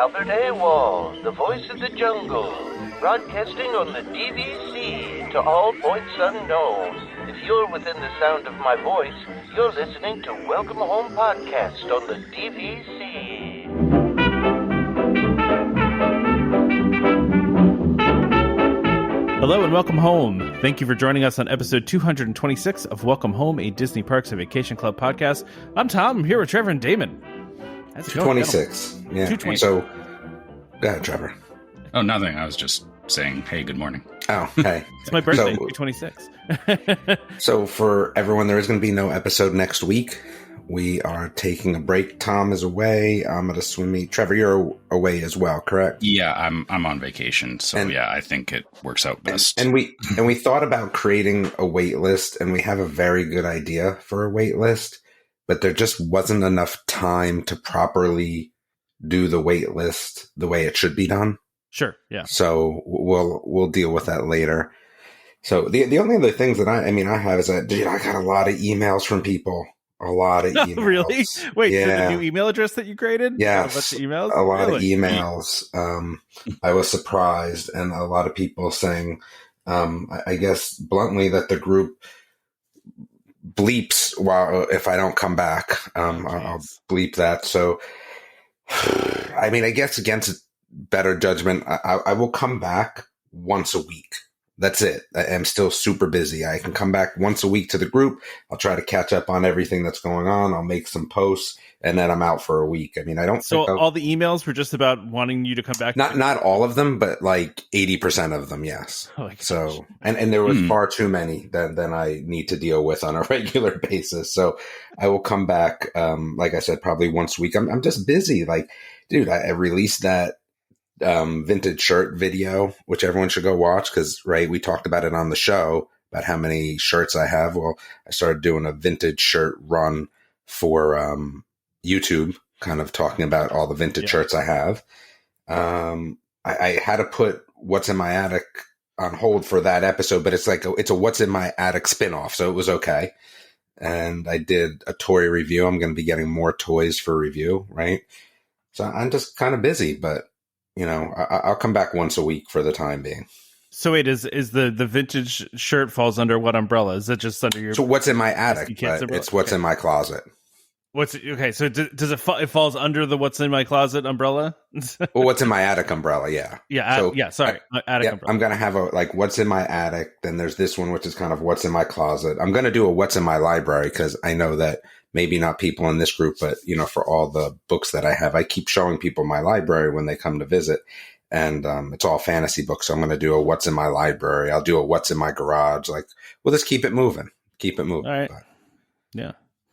Albert Awol, the voice of the jungle, broadcasting on the DVC to all points unknown. If you're within the sound of my voice, you're listening to Welcome Home Podcast on the DVC. Hello and welcome home. Thank you for joining us on episode 226 of Welcome Home, a Disney Parks and Vacation Club podcast. I'm Tom. I'm here with Trevor and Damon. How's it going, 226. Yeah. 226. So, go ahead, Trevor. Oh, nothing. I was just saying, hey, good morning. Oh, hey. It's my birthday, 226. So, for everyone, there is going to be no episode next week. We are taking a break. Tom is away. I'm at a swim meet. Trevor, you're away as well, correct? Yeah, I'm on vacation. So, yeah, I think it works out best. And we thought about creating a wait list, and we have a very good idea for a wait list, but there just wasn't enough time to properly do the wait list the way it should be done. Sure, yeah. So we'll deal with that later. So the only other things that I have is that, dude, I got a lot of emails from people. A lot of emails. Really? Wait, yeah. The new email address that you created? Yes. A emails? A lot of emails. I was surprised, and a lot of people saying, I guess bluntly, that the group bleeps if I don't come back. I'll bleep that. So, I mean, I guess against better judgment, I will come back once a week. That's it. I'm still super busy. I can come back once a week to the group. I'll try to catch up on everything that's going on. I'll make some posts, and then I'm out for a week. I mean, I don't. So all the emails were just about wanting you to come back. Not all of them, but like 80% of them, yes. Oh, so and there was far too many than I need to deal with on a regular basis. So I will come back. Like I said, probably once a week. I'm just busy. Like, dude, I released that vintage shirt video, which everyone should go watch, because we talked about it on the show about how many shirts I have. Well, I started doing a vintage shirt run for YouTube, kind of talking about all the vintage shirts I have. I had to put What's in My Attic on hold for that episode, but it's a What's in My Attic spinoff, so it was okay. And I did a toy review. I'm going to be getting more toys for review, right? So I'm just kind of busy, but I'll come back once a week for the time being. So wait, is the vintage shirt falls under what umbrella? Is it just under your? So What's in My Attic? But it's What's in My Closet. So does it falls under the What's in My Closet umbrella? Well, What's in My Attic umbrella, yeah. Yeah. Sorry, attic umbrella. I'm gonna have What's in My Attic. Then there's this one, which is kind of What's in My Closet. I'm gonna do a What's in My Library, because I know that maybe not people in this group, but for all the books that I have, I keep showing people my library when they come to visit, and it's all fantasy books. So I'm going to do a What's in My Library. I'll do a What's in My Garage. We'll just keep it moving. All right.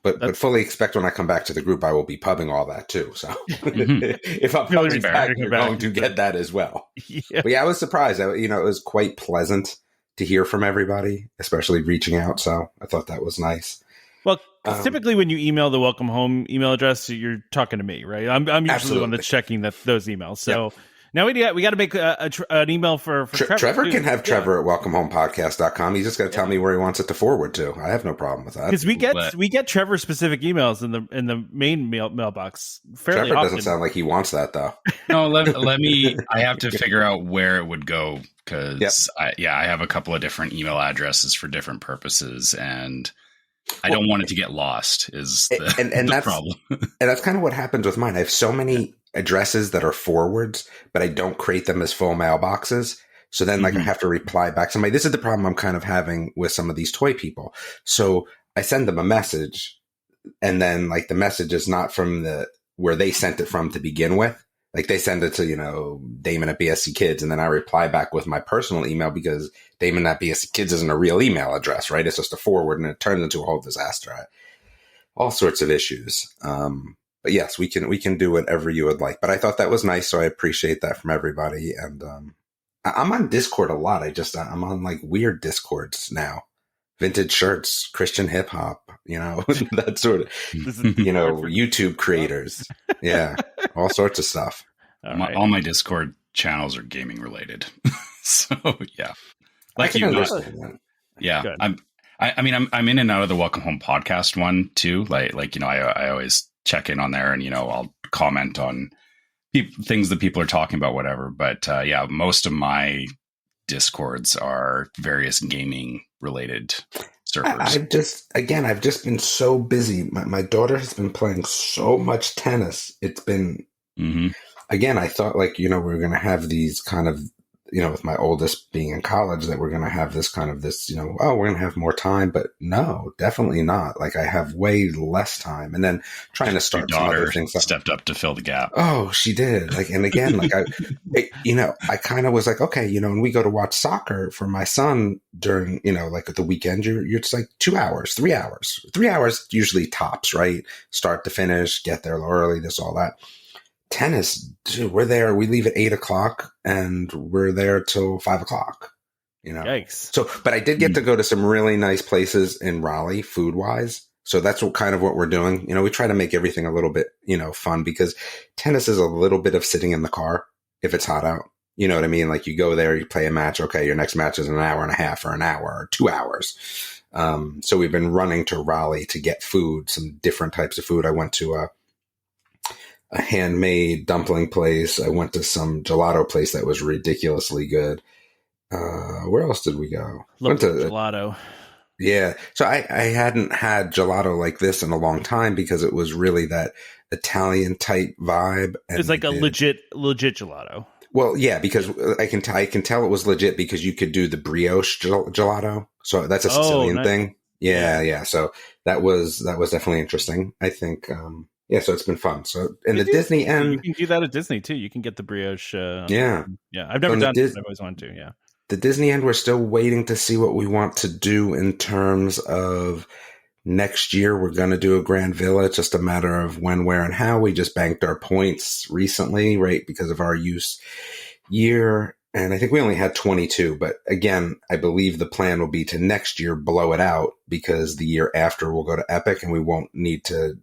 But fully expect when I come back to the group, I will be pubbing all that too. So if I'm coming back, you're going to get that as well. Yeah. But yeah, I was surprised. It was quite pleasant to hear from everybody, especially reaching out. So I thought that was nice. Well, typically when you email the Welcome Home email address, you're talking to me, right? I'm usually the one that's checking those emails. So now we got to make an email for Trevor. Trevor can have Trevor at welcomehomepodcast.com. He's just got to tell me where he wants it to forward to. I have no problem with that. Because we get Trevor specific emails in the main mailbox fairly Trevor often. doesn't sound like he wants that though. No, let me. I have to figure out where it would go, because I have a couple of different email addresses for different purposes, and I don't want it to get lost is the problem. And that's kind of what happens with mine. I have so many addresses that are forwards, but I don't create them as full mailboxes. So then I have to reply back to somebody. This is the problem I'm kind of having with some of these toy people. So I send them a message, and then the message is not from where they sent it from to begin with. They send it to, Damon at BSC Kids, and then I reply back with my personal email, because Damon at BSC Kids isn't a real email address, right? It's just a forward, and it turns into a whole disaster. All sorts of issues. But yes, we can do whatever you would like. But I thought that was nice, so I appreciate that from everybody. And I'm on Discord a lot. I'm on weird Discords now. Vintage shirts, Christian hip hop, that sort of, YouTube creators. Yeah, all sorts of stuff. All my Discord channels are gaming related. So, yeah. Yeah. Good. I'm in and out of the Welcome Home podcast one too. I always check in on there, and, I'll comment on things that people are talking about, whatever. But yeah, most of my Discords are various gaming related servers. I've just been so busy. My daughter has been playing so much tennis. It's been, again, I thought like, we were going to have these kind of, with my oldest being in college, that we're going to have this kind of this, we're going to have more time, but no, definitely not. Like I have way less time, and then trying to start Your some daughter other things. Stepped up to fill the gap. Oh, she did. Like, and again, like I kind of was like, okay, when we go to watch soccer for my son during, like at the weekend, you're just like 2 hours, 3 hours, 3 hours usually tops, right? Start to finish, get there a little early, this, all that. Tennis, dude, we're there. We leave at 8:00 and we're there till 5:00. Yikes. So, but I did get to go to some really nice places in Raleigh, food wise. So that's what we're doing. We try to make everything a little bit, fun, because tennis is a little bit of sitting in the car if it's hot out. You know what I mean? Like you go there, you play a match. Okay, your next match is an hour and a half or an hour or 2 hours. So we've been running to Raleigh to get food, some different types of food. I went to a handmade dumpling place. I went to some gelato place that was ridiculously good. Where else did we go? Went to gelato. Yeah. So I hadn't had gelato like this in a long time, because it was really that Italian type vibe. And it's like a legit gelato. Well, yeah, because I can tell it was legit because you could do the brioche gelato. So that's a Sicilian thing. Yeah. So that was definitely interesting. I think, so it's been fun. So in the Disney end, you can do that at Disney too. You can get the brioche. Yeah. I've never done it. I've always wanted to. Yeah. The Disney end, we're still waiting to see what we want to do in terms of next year. We're going to do a Grand Villa. It's just a matter of when, where, and how. We just banked our points recently, right, because of our use year. And I think we only had 22. But again, I believe the plan will be to next year blow it out, because the year after we'll go to Epic and we won't need to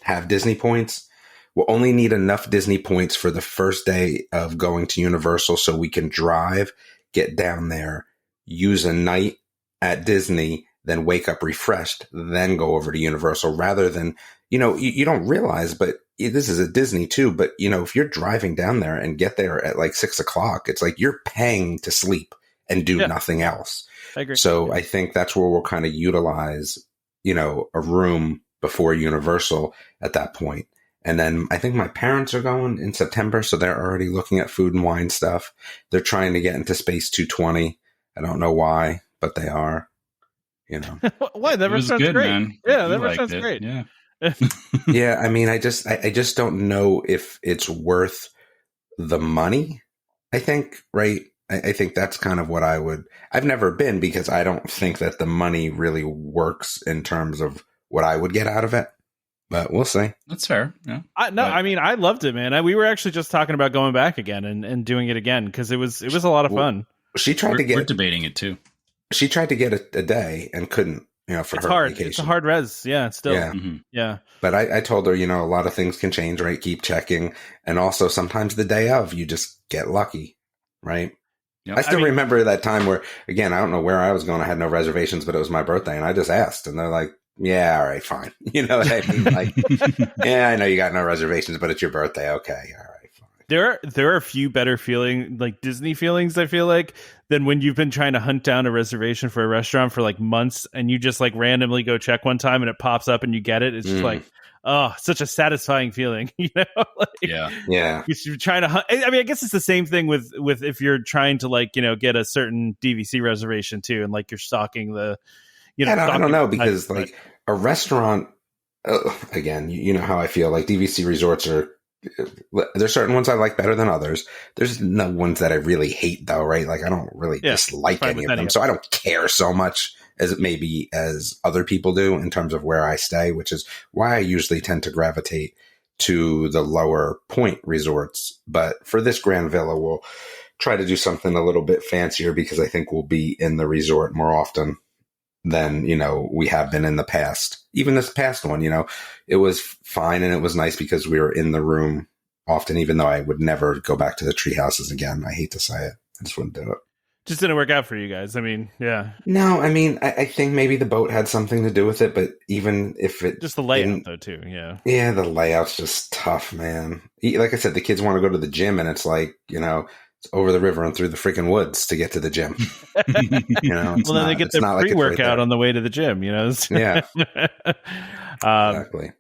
have Disney points. We'll only need enough Disney points for the first day of going to Universal so we can drive, get down there, use a night at Disney, then wake up refreshed, then go over to Universal, rather than, you don't realize, but this is a Disney too. But, if you're driving down there and get there at like 6:00, it's like you're paying to sleep and do nothing else. I agree. So I think that's where we'll kind of utilize, a room before Universal at that point. And then I think my parents are going in September, so they're already looking at food and wine stuff. They're trying to get into Space 220. I don't know why, but they are. Why? That sounds good, great. Man. Yeah, that sounds great. Yeah. Yeah, I mean, I just don't know if it's worth the money. I think, right? I think that's kind of what I've never been, because I don't think that the money really works in terms of what I would get out of it, but we'll see. That's fair. Yeah. I mean, I loved it, man. We were actually just talking about going back again and doing it again, because it was a lot of fun. We're debating it too. She tried to get a day and couldn't, for it's her hard. vacation. It's a hard res. Yeah, still. Yeah. Mm-hmm. Yeah. But I told her, a lot of things can change, right? Keep checking. And also sometimes the day of, you just get lucky, right? Yep. I still remember that time where, again, I don't know where I was going. I had no reservations, but it was my birthday, and I just asked, and they're like, yeah, all right, fine. You know what I mean? Like, yeah, I know you got no reservations, but it's your birthday. Okay, all right, fine. There are a few better Disney feelings, I feel like, than when you've been trying to hunt down a reservation for a restaurant for like months, and you just like randomly go check one time and it pops up and you get it. It's just like, oh, such a satisfying feeling, Yeah. You're trying to hunt. I mean, I guess it's the same thing with if you're trying to get a certain DVC reservation too, and like you're stalking the. I don't know, because like a restaurant, again, you know how I feel. Like DVC resorts there's certain ones I like better than others. There's no ones that I really hate, though, right? Like I don't really dislike any of them, so I don't care so much as it maybe as other people do in terms of where I stay, which is why I usually tend to gravitate to the lower point resorts. But for this Grand Villa, we'll try to do something a little bit fancier, because I think we'll be in the resort more often than, we have been in the past. Even this past one, it was fine and it was nice because we were in the room often, even though I would never go back to the tree houses again. I hate to say it. I just wouldn't do it. Just didn't work out for you guys. I mean, yeah. No, I mean, I think maybe the boat had something to do with it, but even if it just the layout though too, yeah. Yeah, the layout's just tough, man. Like I said, the kids want to go to the gym, and it's like, it's over the river and through the freaking woods to get to the gym. Well, then they get their pre-workout on the way to the gym. Yeah, exactly.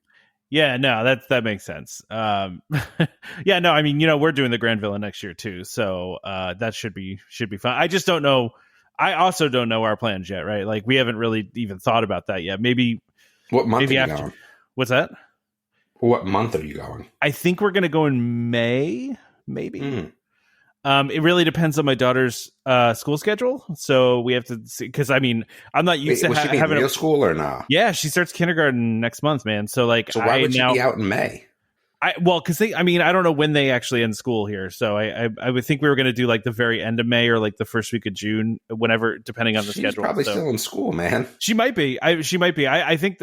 Yeah, no, that makes sense. Yeah, no, I mean, we're doing the Grand Villa next year too, so that should be fun. I just don't know. I also don't know our plans yet, right? Like, we haven't really even thought about that yet. Maybe what month are you going? What's that? What month are you going? I think we're going to go in May, maybe. It really depends on my daughter's school schedule, so we have to see. Because I mean, I'm not used to having real school or not. Yeah, she starts kindergarten next month, man. So like, so why would she be out in May? Because I don't know when they actually end school here. So I would think we were going to do like the very end of May or like the first week of June, whenever, depending on the schedule. She's probably still in school, man. She might be. She might be. I think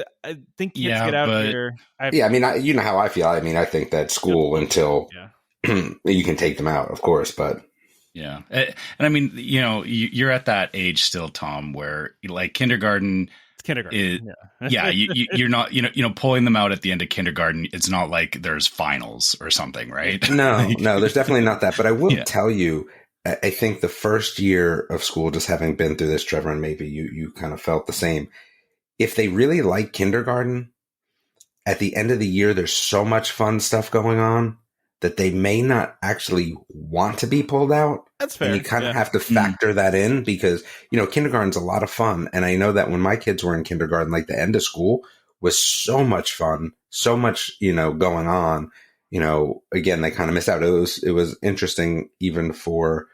kids get out here. I mean, you know how I feel. I mean, I think that school until. Yeah. You can take them out, of course, but yeah. And I mean, you're at that age still, Tom, where like kindergarten. It's kindergarten. You're not, pulling them out at the end of kindergarten. It's not like there's finals or something, right? No, there's definitely not that. But I will tell you, I think the first year of school, just having been through this, Trevor, and maybe you kind of felt the same. If they really like kindergarten, at the end of the year, there's so much fun stuff going on that they may not actually want to be pulled out. That's fair. And you kind of have to factor that in because, kindergarten's a lot of fun. And I know that when my kids were in kindergarten, like the end of school was so much fun, so much, going on, again, they kind of missed out. It was interesting even for,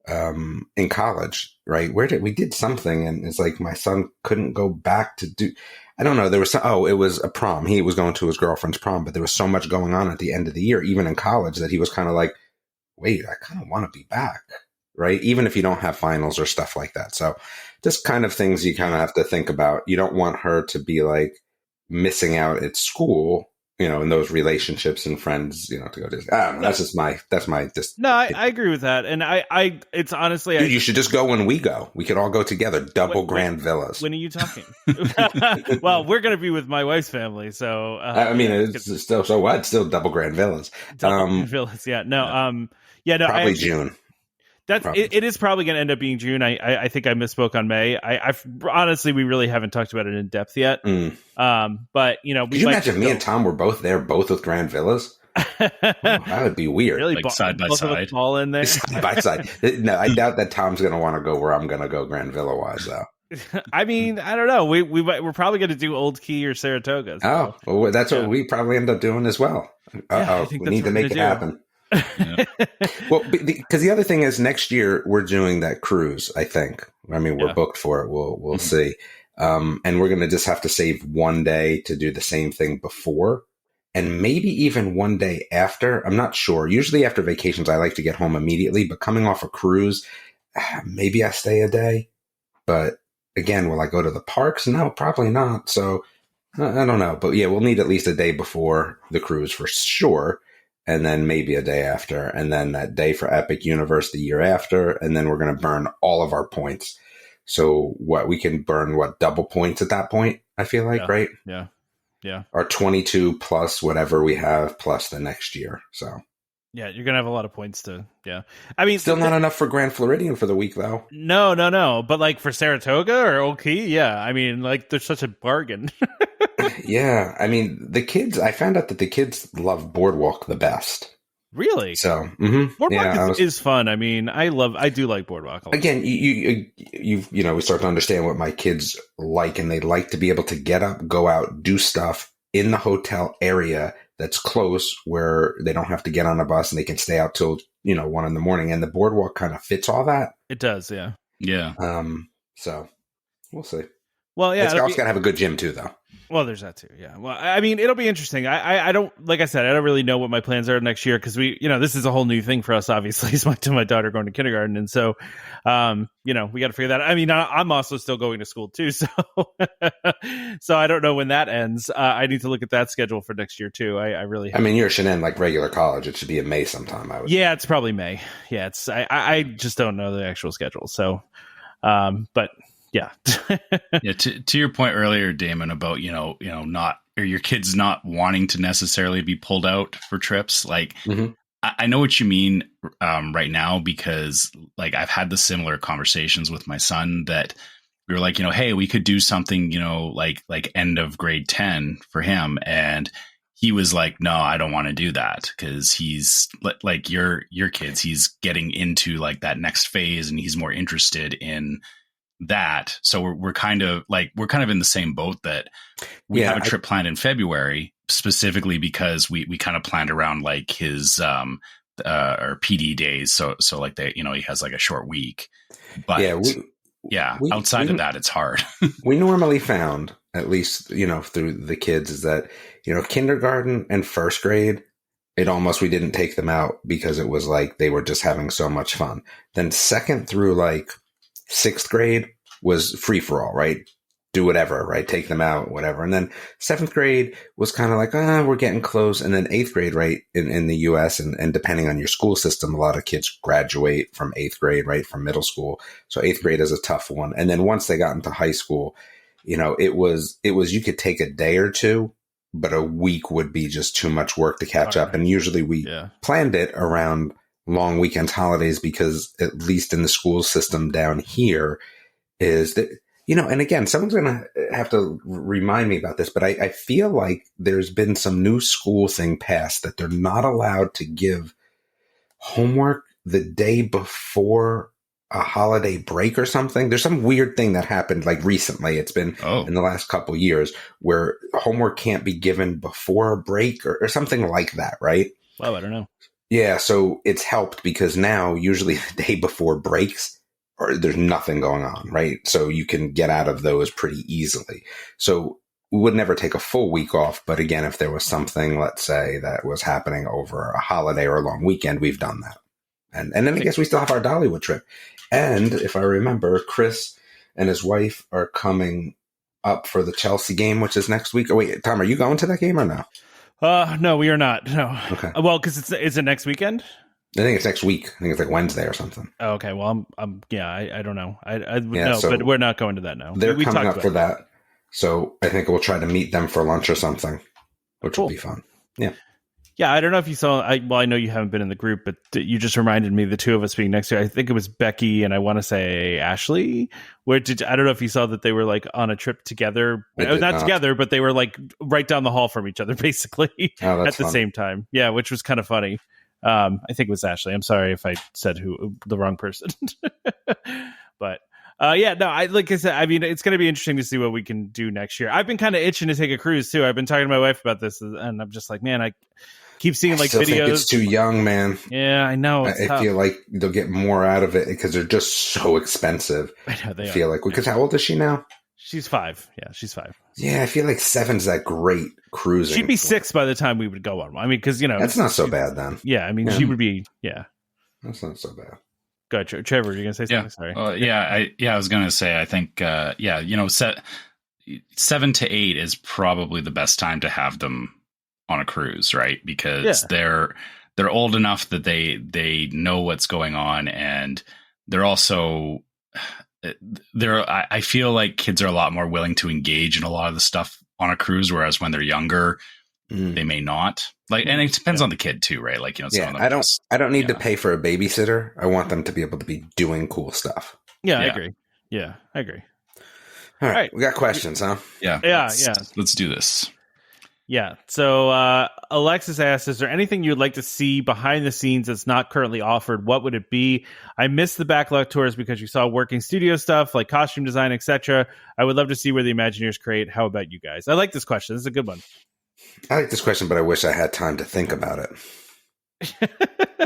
in college, right? We did something and it's like my son couldn't go back to do, I don't know. There was it was a prom. He was going to his girlfriend's prom, but there was so much going on at the end of the year, even in college, that he was kind of like, wait, I kind of want to be back, right? Even if you don't have finals or stuff like that. So just kind of things you kind of have to think about. You don't want her to be like missing out at school, in those relationships and friends, to go to. I don't know. That's my. No, I agree with that, and it's honestly, dude, you should just go when we go. We could all go together, double Grand Villas. When are you talking? Well, we're gonna be with my wife's family, so I mean, it's still so what? Still double Grand Villas. Villas, yeah. No, probably June. It is probably going to end up being June. I think I misspoke on May. I've honestly, we really haven't talked about it in depth yet. But could you imagine me and Tom were both there, both with Grand Villas? That would be weird. Really, like side by side, all in there, side by side. No, I doubt that Tom's going to want to go where I'm going to go Grand Villa wise, though. I mean, I don't know. We're probably going to do Old Key or Saratoga. So. Oh, well, that's what we probably end up doing as well. We need to make it happen. Well, because the other thing is next year we're doing that cruise. I think. I mean, we're booked for it. We'll see, and we're going to just have to save one day to do the same thing before, and maybe even one day after. I'm not sure. Usually after vacations, I like to get home immediately. But coming off a cruise, maybe I stay a day. But again, will I go to the parks? No, probably not. So I don't know. But yeah, we'll need at least a day before the cruise for sure. And then maybe a day after, and then that day for Epic Universe the year after, and then we're going to burn all of our points. So we can burn double points at that point, I feel like, right? Yeah. Our 22 plus whatever we have plus the next year. So yeah, you're going to have a lot of points I mean, still not enough for Grand Floridian for the week though. No. But like for Saratoga or Old Key, yeah. I mean, like there's such a bargain. Yeah, I mean, I found out that the kids love Boardwalk the best. Really? So, Boardwalk is fun. I mean, I do like Boardwalk a lot. Again, we start to understand what my kids like, and they like to be able to get up, go out, do stuff in the hotel area that's close where they don't have to get on a bus and they can stay out till, 1 a.m. And the Boardwalk kind of fits all that. It does. Yeah. Yeah. So we'll see. Well, yeah, It's also got to have a good gym too, though. Well, there's that too. Yeah. Well, I mean, it'll be interesting. I don't, like I said, I don't really know what my plans are next year because this is a whole new thing for us, obviously, is my daughter going to kindergarten. And so, we got to figure that out. I mean, I'm also still going to school too. So, so I don't know when that ends. I need to look at that schedule for next year too. I really have. I mean, yours should end like regular college. It should be in May sometime, I would. Yeah, it's probably May. Yeah, I just don't know the actual schedule. So, but. Yeah. Yeah. To your point earlier, Damon, about, not, or your kids not wanting to necessarily be pulled out for trips. Like, I know what you mean right now, because like I've had the similar conversations with my son that we were like, hey, we could do something, like end of grade 10 for him. And he was like, no, I don't want to do that, because he's like your kids, he's getting into like that next phase and he's more interested in that. So we're kind of in the same boat, that we have a trip planned in February specifically because we kind of planned around like his or PD days. So like he has like a short week, but outside of that, it's hard. We normally found, at least, through the kids, is that, kindergarten and first grade, we didn't take them out because it was like they were just having so much fun. Then second through like sixth grade was free for all, right? Do whatever, right? Take them out, whatever. And then seventh grade was kind of like, we're getting close. And then eighth grade, right? In the US and depending on your school system, a lot of kids graduate from eighth grade, right? From middle school. So eighth grade is a tough one. And then once they got into high school, it was, you could take a day or two, but a week would be just too much work to catch up. And usually we planned it around long weekends, holidays, because at least in the school system down here is that, and again, someone's going to have to remind me about this, but I feel like there's been some new school thing passed that they're not allowed to give homework the day before a holiday break or something. There's some weird thing that happened like recently. It's been in the last couple of years where homework can't be given before a break or something like that, right? Well, I don't know. Yeah, so it's helped because now usually the day before breaks, or there's nothing going on, right? So you can get out of those pretty easily. So we would never take a full week off. But again, if there was something, let's say, that was happening over a holiday or a long weekend, we've done that. And then I guess we still have our Dollywood trip. And if I remember, Chris and his wife are coming up for the Chelsea game, which is next week. Oh, wait, Tom, are you going to that game or no? No, we are not. No. Okay. Well, because is it next weekend? I think it's next week. I think it's like Wednesday or something. Oh, okay. Well, I don't know. I would know, but we're not going to that now. They're coming up for that. So I think we'll try to meet them for lunch or something, which will be fun. Yeah. Yeah, I don't know if you saw. I know you haven't been in the group, but you just reminded me the two of us being next year. I think it was Becky and I want to say Ashley. I don't know if you saw that they were like on a trip together. Not together, but they were like right down the hall from each other, basically at the same time. Yeah, which was kind of funny. I think it was Ashley. I'm sorry if I said the wrong person, but. Like I said, I mean, it's going to be interesting to see what we can do next year. I've been kind of itching to take a cruise too. I've been talking to my wife about this, and I'm just like, man, I keep seeing like videos. Think it's too young, man. Yeah, I know. I feel like they'll get more out of it because they're just so expensive. I know they feel like, because how old is she now? She's 5. Yeah, she's 5. Yeah, I feel like 7's that great cruising. She'd be 6 by the time we would go on. I mean, because that's not so bad then. Yeah, I mean, she would be. Yeah, that's not so bad. Go ahead, Trevor. You're gonna say something? Sorry. I was gonna say. I think 7 to 8 is probably the best time to have them on a cruise, right? Because they're old enough that they know what's going on, and they're also I feel like kids are a lot more willing to engage in a lot of the stuff on a cruise, whereas when they're younger, they may not. Like, and it depends on the kid too, right? Like, some of them I don't need to pay for a babysitter. I want them to be able to be doing cool stuff. Yeah, I agree. Yeah, I agree. All right. We got questions, huh? Yeah. Let's do this. Yeah. So Alexis asks, is there anything you'd like to see behind the scenes that's not currently offered? What would it be? I missed the backlot tours because you saw working studio stuff like costume design, etc. I would love to see where the Imagineers create. How about you guys? I like this question. This is a good one. I like this question, but I wish I had time to think about it.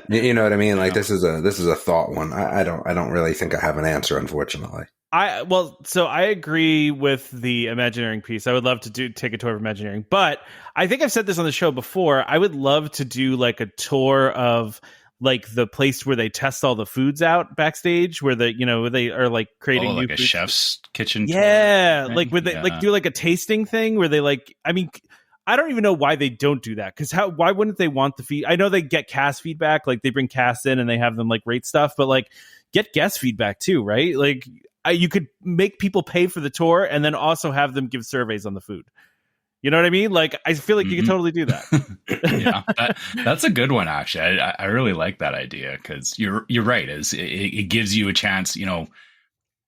You know what I mean? Like, this is a thought one. I don't really think I have an answer, unfortunately. So I agree with the Imagineering piece. I would love to take a tour of Imagineering, but I think I've said this on the show before. I would love to do like a tour of like the place where they test all the foods out backstage, where they are like creating like new a foods. chef's kitchen. Yeah, tour, right? like would they like do like a tasting thing where they like? I mean, I don't even know why they don't do that, because why wouldn't they want the feed? I know they get cast feedback, like they bring cast in and they have them like rate stuff, but like get guest feedback too, right? Like you could make people pay for the tour and then also have them give surveys on the food. You know what I mean? Like, I feel like you could totally do that. Yeah, that's a good one, actually. I really like that idea, because you're right. It gives you a chance,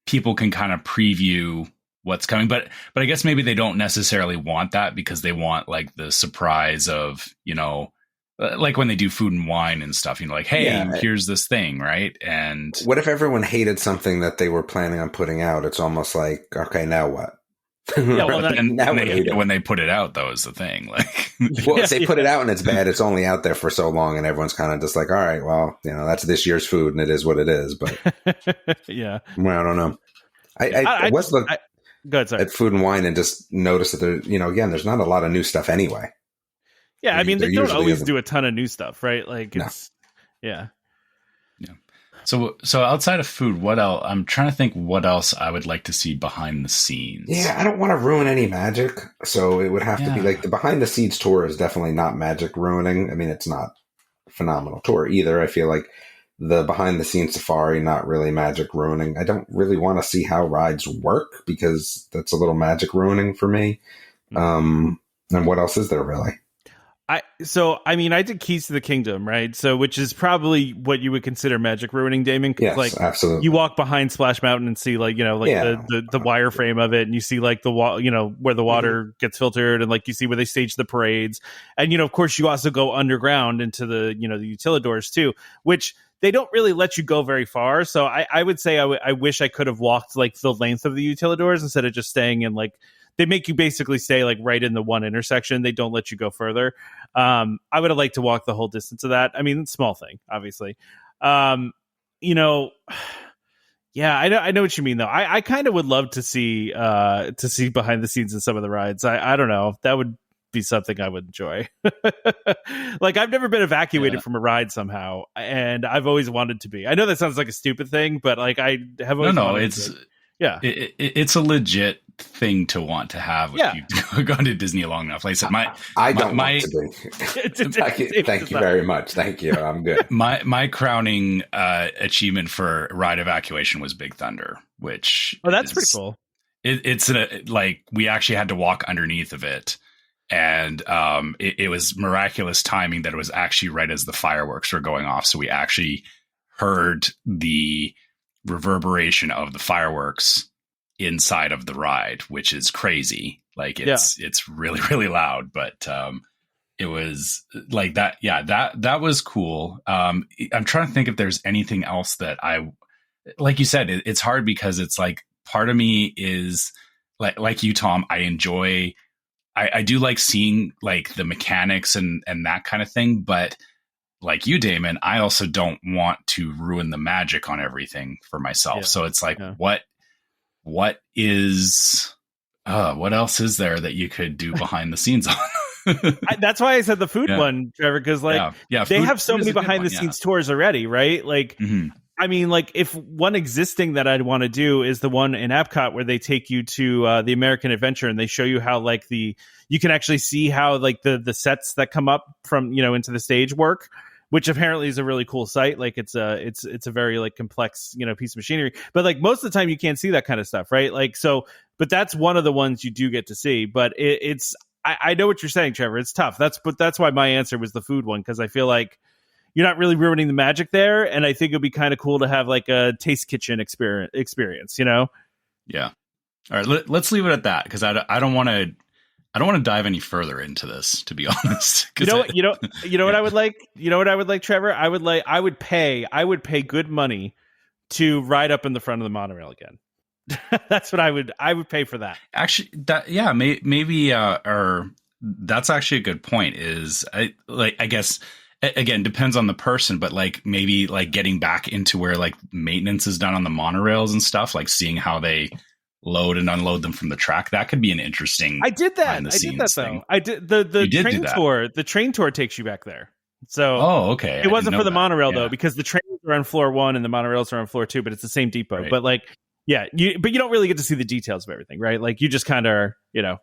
people can kind of preview what's coming, but I guess maybe they don't necessarily want that, because they want like the surprise of, like when they do Food and Wine and stuff, like, hey, here's this thing, right? And what if everyone hated something that they were planning on putting out? It's almost like, okay, now what? Yeah, well, when they put it out, though, is the thing. Like, well, if they put it out and it's bad, it's only out there for so long, and everyone's kind of just like, all right, well, that's this year's food, and it is what it is. But yeah, well, I don't know. I was looking at Food and Wine and just noticed that there, again, there's not a lot of new stuff anyway. Yeah, I mean, they don't always do a ton of new stuff, right? Like, yeah. So outside of food, what else? I'm trying to think what else I would like to see behind the scenes. Yeah, I don't want to ruin any magic, so it would have to be like the behind the scenes tour is definitely not magic ruining. I mean, it's not a phenomenal tour either. I feel like the behind the scenes safari, not really magic ruining. I don't really want to see how rides work, because that's a little magic ruining for me. And what else is there really? I did Keys to the Kingdom, right? So, which is probably what you would consider magic ruining, Damon. Yes, like, absolutely. You walk behind Splash Mountain and see, like, the wireframe of it, and you see like where the water gets filtered, and like you see where they stage the parades, and of course you also go underground into the the utilidors too, which they don't really let you go very far. So I would say I wish I could have walked like the length of the utilidors instead of just staying in like. They make you basically stay like right in the one intersection. They don't let you go further. I would have liked to walk the whole distance of that. I mean, small thing, obviously. Yeah, I know what you mean though. I kind of would love to see behind the scenes in some of the rides. I don't know. That would be something I would enjoy. Like, I've never been evacuated from a ride somehow, and I've always wanted to be. I know that sounds like a stupid thing, but like I have always it's a legit thing to want to have if you've gone to Disney long enough. Like I said, I don't want to be. Thank you very much. Thank you. I'm good. My crowning achievement for ride evacuation was Big Thunder, which that's pretty cool. It's like we actually had to walk underneath of it, and it was miraculous timing that it was actually right as the fireworks were going off, so we actually heard the reverberation of the fireworks inside of the ride, which is crazy. Like it's really, really loud, but it was like that. Yeah, that was cool. I'm trying to think if there's anything else that like you said, it's hard because it's like part of me is like you, Tom, I do like seeing like the mechanics and that kind of thing, but like you, Damon, I also don't want to ruin the magic on everything for myself. Yeah. So it's like, what else is there that you could do behind the scenes on? That's why I said the food one, Trevor, because like they have so many behind the scenes tours already, right? Like, I mean, like if one existing that I'd want to do is the one in Epcot where they take you to the American Adventure and they show you how like you can actually see how like the sets that come up from into the stage work, which apparently is a really cool site. Like it's a very like complex, piece of machinery, but like most of the time you can't see that kind of stuff. Right. Like, so, but that's one of the ones you do get to see, but I know what you're saying, Trevor. It's tough. That's why my answer was the food one. Cause I feel like you're not really ruining the magic there. And I think it'd be kind of cool to have like a taste kitchen experience, Yeah. All right. Let's leave it at that. Cause I don't want to dive any further into this, to be honest. You know what I would like? You know what I would like, Trevor? I would pay good money to ride up in the front of the monorail again. That's what I would pay for that. Actually, maybe or that's actually a good point. Is I guess again, depends on the person, but like maybe like getting back into where like maintenance is done on the monorails and stuff, like seeing how they load and unload them from the track. That could be an interesting. I did that. Thing. I did the train tour. The train tour takes you back there. So okay. It wasn't for the monorail though, because the trains are on floor 1 and the monorails are on floor 2, but it's the same depot. Right. But like, yeah, you don't really get to see the details of everything, right? Like you just kind of are,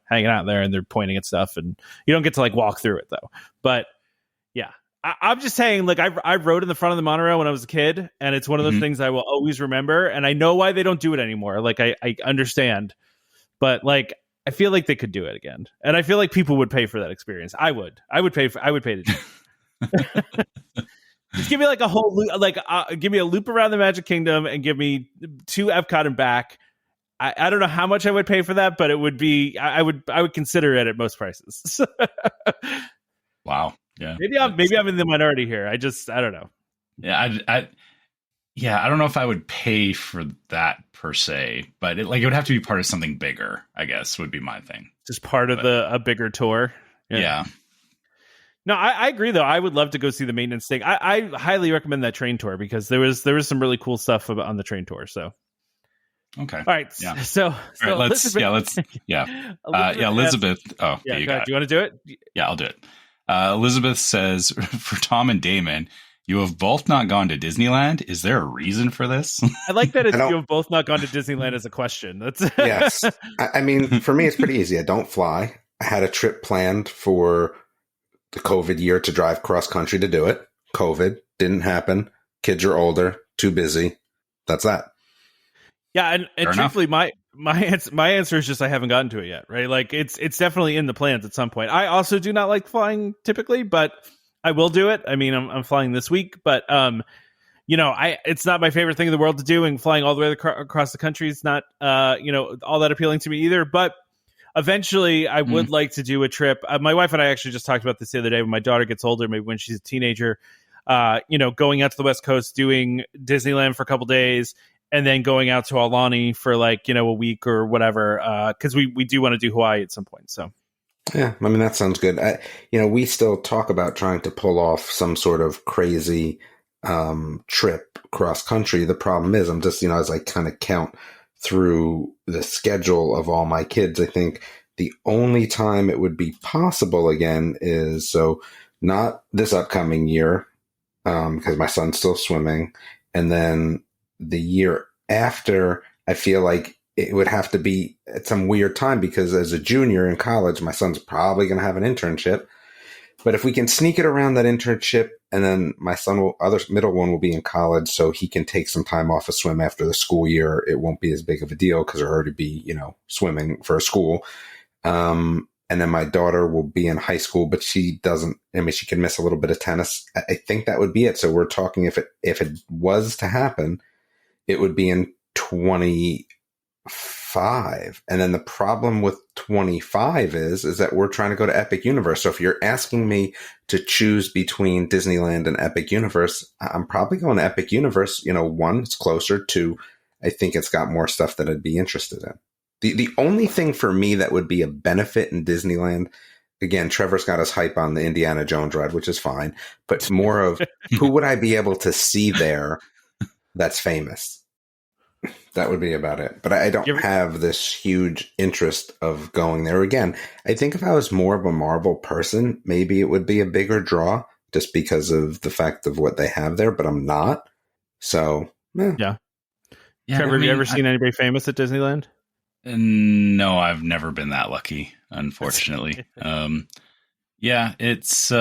hanging out there and they're pointing at stuff, and you don't get to like walk through it though. But yeah, I'm just saying, like I rode in the front of the monorail when I was a kid, and it's one of those things I will always remember. And I know why they don't do it anymore. Like I understand, but like I feel like they could do it again, and I feel like people would pay for that experience. I would pay to do it. Just give me like a whole loop, give me a loop around the Magic Kingdom and give me 2 Epcot and back. I don't know how much I would pay for that, but it would be I would consider it at most prices. Wow. Yeah. Maybe I'm in the minority here. I don't know. Yeah. I don't know if I would pay for that per se, but it would have to be part of something bigger, I guess, would be my thing. Just part of a bigger tour. Yeah. No, I agree though. I would love to go see the maintenance thing. I highly recommend that train tour because there was some really cool stuff on the train tour. So, okay, all right. Yeah. So all right, Elizabeth. Elizabeth. Oh, yeah. you got it. Do you want to do it? Yeah, I'll do it. Elizabeth says, for Tom and Damon, you have both not gone to Disneyland. Is there a reason for this? I like that you have both not gone to Disneyland as a question. That's yes. I mean, for me, it's pretty easy. I don't fly. I had a trip planned for the COVID year to drive cross country to do it. COVID didn't happen. Kids are older, too busy. That's that. Yeah, and truthfully, my answer is just I haven't gotten to it yet. Right, like it's definitely in the plans at some point. I also do not like flying typically, but I will do it. I mean, I'm flying this week, but it's not my favorite thing in the world to do, and flying all the way across the country is not all that appealing to me either. But eventually, I would like to do a trip. My wife and I actually just talked about this the other day. When my daughter gets older, maybe when she's a teenager, going out to the West Coast, doing Disneyland for a couple days, and then going out to Aulani for a week or whatever. Because we do want to do Hawaii at some point. So. Yeah, I mean, that sounds good. We still talk about trying to pull off some sort of crazy trip cross country. The problem is I'm just, as I kind of count through the schedule of all my kids, I think the only time it would be possible again is not this upcoming year, because my son's still swimming. And then the year after, I feel like it would have to be at some weird time because as a junior in college, my son's probably going to have an internship. But if we can sneak it around that internship, and then my middle one will be in college, so he can take some time off of swim after the school year. It won't be as big of a deal because he'll already be, swimming for a school. And then my daughter will be in high school, but she doesn't. I mean, she can miss a little bit of tennis. I think that would be it. So we're talking if it was to happen, it would be in 25. And then the problem with 25 is that we're trying to go to Epic Universe. So if you're asking me to choose between Disneyland and Epic Universe, I'm probably going to Epic Universe. One, it's closer. Two, I think it's got more stuff that I'd be interested in. The only thing for me that would be a benefit in Disneyland, again, Trevor's got us hype on the Indiana Jones ride, which is fine, but more of who would I be able to see there that's famous? That would be about it. But I don't have this huge interest of going there again. I think if I was more of a Marvel person, maybe it would be a bigger draw just because of the fact of what they have there, but I'm not. So, yeah. Trevor, have you ever seen anybody famous at Disneyland? No, I've never been that lucky, unfortunately. It's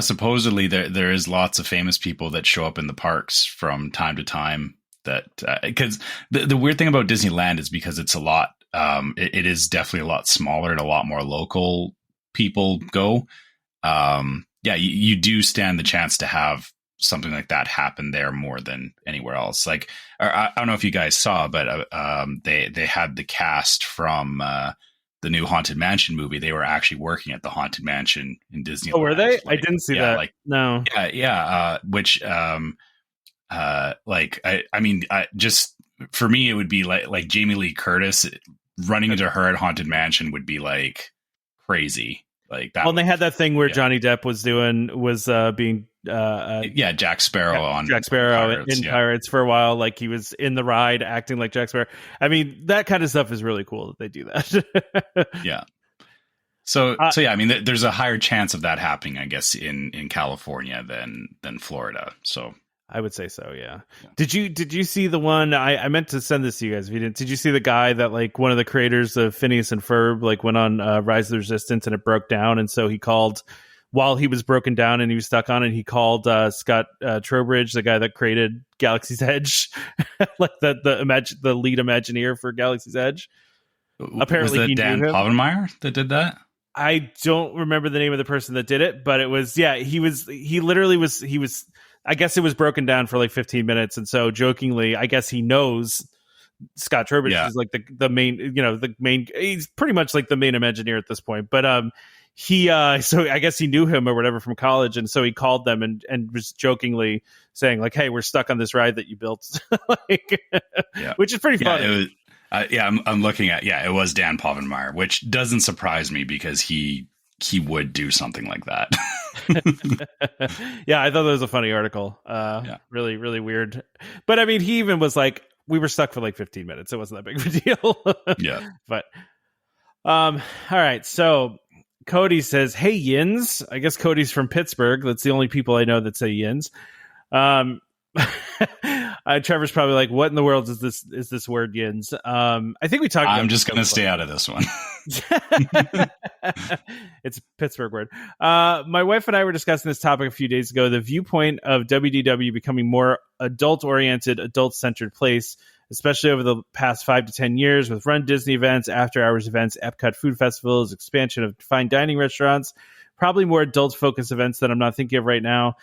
supposedly there is lots of famous people that show up in the parks from time to time. That because the weird thing about Disneyland is because it's a lot, it is definitely a lot smaller and a lot more local people go. You do stand the chance to have something like that happen there more than anywhere else. Like, I don't know if you guys saw, but they had the cast from the new Haunted Mansion movie. They were actually working at the Haunted Mansion in Disneyland. Oh, were they? I didn't see that. No. Just for me, it would be like Jamie Lee Curtis running into her at Haunted Mansion would be like crazy. Like that. Well, and they had that thing where yeah. Johnny Depp was being Jack Sparrow on Jack Sparrow Pirates, in Pirates for a while. Like he was in the ride acting like Jack Sparrow. I mean, that kind of stuff is really cool that they do that. Yeah. So yeah, I mean, there's a higher chance of that happening, I guess, in California than Florida. So I would say so. Yeah. Did you see the one? I meant to send this to you guys. If you didn't, did you see the guy that like one of the creators of Phineas and Ferb like went on Rise of the Resistance and it broke down, and so he called while he was broken down and he was stuck on it. He called Scott Trowbridge, the guy that created Galaxy's Edge, like the lead Imagineer for Galaxy's Edge. Apparently, was he that Dan knew him. Povenmire that did that? I don't remember the name of the person that did it, but it was, he literally was, I guess it was broken down for like 15 minutes. And so jokingly, I guess he knows Scott Trowbridge is like the main, he's pretty much like the main Imagineer at this point. But, so I guess he knew him or whatever from college. And so he called them and was jokingly saying like, hey, we're stuck on this ride that you built, which is pretty funny. I'm looking at, it was Dan Povenmire, which doesn't surprise me because he would do something like that. Yeah, I thought that was a funny article. Really, really weird. But I mean, he even was like, we were stuck for like 15 minutes. It wasn't that big of a deal. Yeah. But, all right. So Cody says, hey, Yins. I guess Cody's from Pittsburgh. That's the only people I know that say Yins. Trevor's probably like, what in the world is this word Yins? I think we talked about I'm just going to stay out of this one. It's a Pittsburgh word. My wife and I were discussing this topic a few days ago, the viewpoint of WDW becoming more adult-oriented, adult-centered place, especially over the past 5 to 10 years with Run Disney events, after-hours events, Epcot food festivals, expansion of fine dining restaurants, probably more adult-focused events that I'm not thinking of right now.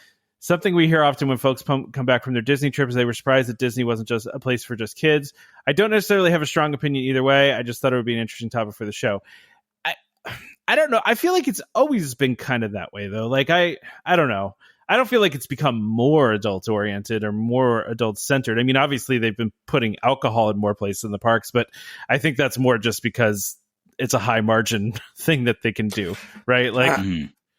Something we hear often when folks come back from their Disney trips, they were surprised that Disney wasn't just a place for just kids. I don't necessarily have a strong opinion either way. I just thought it would be an interesting topic for the show. I don't know. I feel like it's always been kind of that way, though. Like, I don't know. I don't feel like it's become more adult-oriented or more adult-centered. I mean, obviously, they've been putting alcohol in more places in the parks, but I think that's more just because it's a high-margin thing that they can do, right? Like,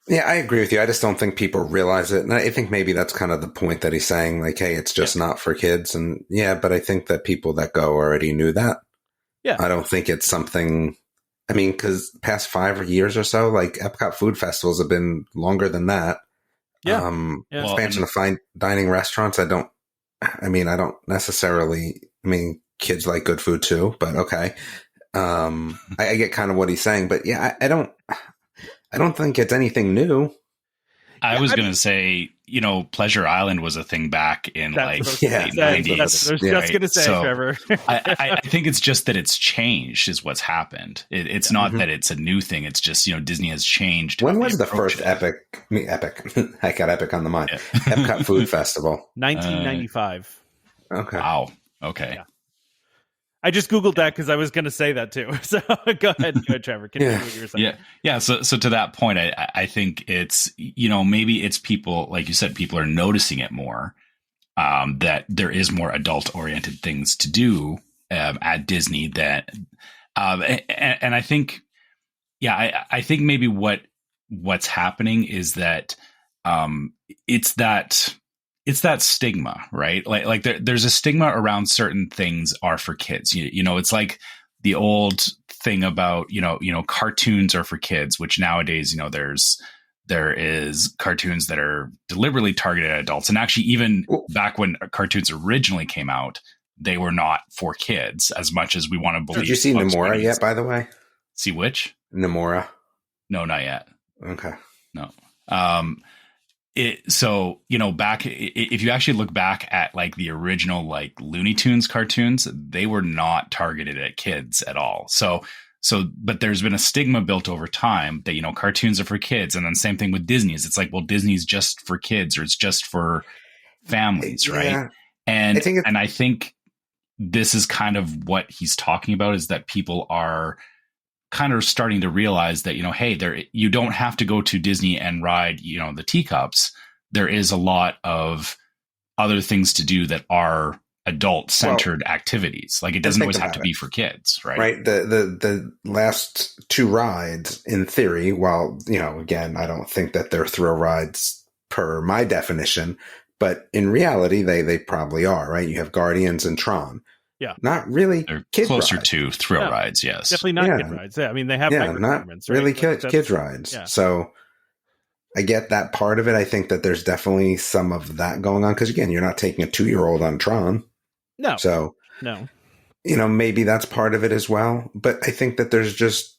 yeah, I agree with you. I just don't think people realize it. And I think maybe that's kind of the point that he's saying, like, hey, it's just not for kids. And yeah, but I think that people that go already knew that. Yeah. I don't think it's something, I mean, because past 5 years or so, like Epcot food festivals have been longer than that. Yeah. Expansion of fine dining restaurants. I don't necessarily, kids like good food too, but okay. I get kind of what he's saying, but yeah, I don't think it's anything new. I was going to say, Pleasure Island was a thing back in late 90s. That's what I was just going to say, so Trevor. I think it's just that it's changed is what's happened. It's not that it's a new thing. It's just, Disney has changed. When was the first Epic? I got Epic on the mind. Epcot Food Festival. 1995. Okay. Wow. Okay. Yeah. I just Googled that because I was going to say that too. So go ahead, Trevor. Continue what you were saying. Yeah. So to that point, I think it's, maybe it's people, like you said, people are noticing it more, that there is more adult oriented things to do at Disney that, and I think, I think maybe what's happening is that it's that stigma, right? Like there's a stigma around certain things are for kids. It's like the old thing about, cartoons are for kids, which nowadays, there is cartoons that are deliberately targeted at adults. And actually, even back when cartoons originally came out, they were not for kids as much as we want to believe. Did you see Nomura yet, by the way? See which? Nomura. No, not yet. Okay. No. Back, if you actually look back at like the original like Looney Tunes cartoons, they were not targeted at kids at all. But there's been a stigma built over time that, cartoons are for kids. And then same thing with Disney's. It's like, well, Disney's just for kids or it's just for families. Right. Yeah. And I think this is kind of what he's talking about, is that people are kind of starting to realize that, hey, you don't have to go to Disney and ride, the teacups. There is a lot of other things to do that are adult-centered activities. Like, it doesn't always have to be for kids, right? Right. The last 2 rides, in theory, while, again, I don't think that they're thrill rides per my definition, but in reality, they probably are, right? You have Guardians and Tron. Yeah. Not really They're kids closer rides. to thrill rides, yes. Definitely not kid rides. Yeah, I mean, they have not really kids rides. Yeah. So I get that part of it. I think that there's definitely some of that going on because, again, you're not taking a 2-year-old on Tron. No. So, no. Maybe that's part of it as well. But I think that there's just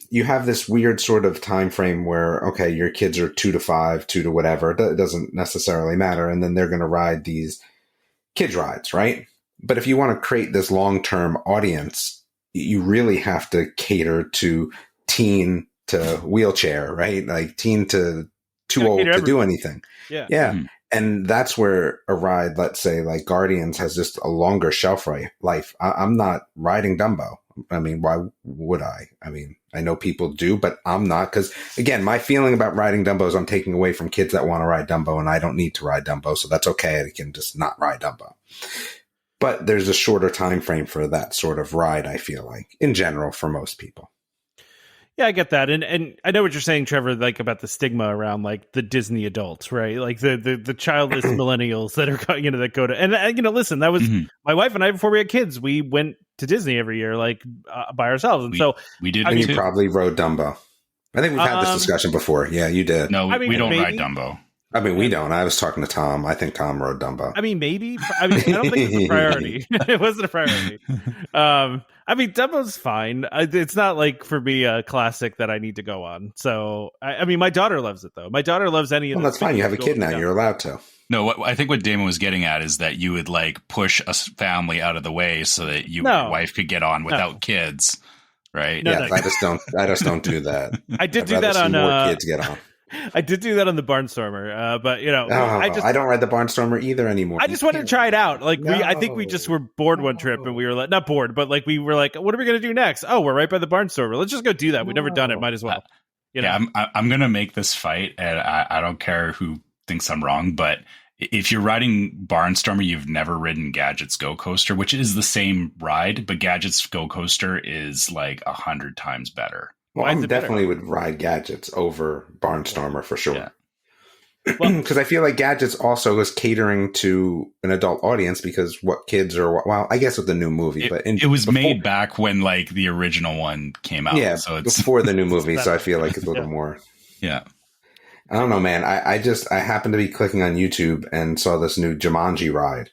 you have this weird sort of time frame where, okay, your kids are 2 to 5, 2 to whatever. It doesn't necessarily matter. And then they're going to ride these kids rides, right? But if you want to create this long-term audience, you really have to cater to teen to wheelchair, right? Like teen to too old to do anything. Yeah. Mm-hmm. And that's where a ride, let's say like Guardians, has just a longer shelf life. I'm not riding Dumbo. I mean, why would I? I mean, I know people do, but I'm not. Because again, my feeling about riding Dumbo is I'm taking away from kids that want to ride Dumbo, and I don't need to ride Dumbo. So that's okay. I can just not ride Dumbo. But there's a shorter time frame for that sort of ride, I feel like, in general, for most people. Yeah, I get that. And I know what you're saying, Trevor, like about the stigma around like the Disney adults, right? Like the childless millennials that are, that go to, and listen, that was my wife and I, before we had kids, we went to Disney every year, like by ourselves. And we did. And you probably rode Dumbo. I think we've had this discussion before. Yeah, you did. No, we don't ride Dumbo. I mean, we don't. I was talking to Tom. I think Tom rode Dumbo. I mean, maybe. I don't think it's a priority. It wasn't a priority. I mean, Dumbo's fine. It's not like for me a classic that I need to go on. So, I mean, my daughter loves it though. My daughter loves any of it. Well, that's fine. You have a kid now. You're allowed to. No, I think what Damon was getting at is that you would like push a family out of the way so that your wife could get on without kids, right? No, I just don't do that. I did do that on more kids get on. I did do that on the Barnstormer, but I don't ride the Barnstormer either anymore. I just wanted to try it out. Like I think we just were bored one trip, and we were like, not bored, but like we were like, what are we going to do next? Oh, we're right by the Barnstormer. Let's just go do that. We've never done it. Might as well. Yeah, I'm going to make this fight, and I don't care who thinks I'm wrong, but if you're riding Barnstormer, you've never ridden Gadget's Go Coaster, which is the same ride, but Gadget's Go Coaster is like 100 times better. Well, I definitely would ride Gadgets over Barnstormer for sure. Yeah. Because I feel like Gadgets also was catering to an adult audience because what kids are, well, I guess with the new movie, but it was made back when like the original one came out. Yeah, so it's before the new movie, so I feel like it's a little more. Yeah. I don't know, man. I happened to be clicking on YouTube and saw this new Jumanji ride.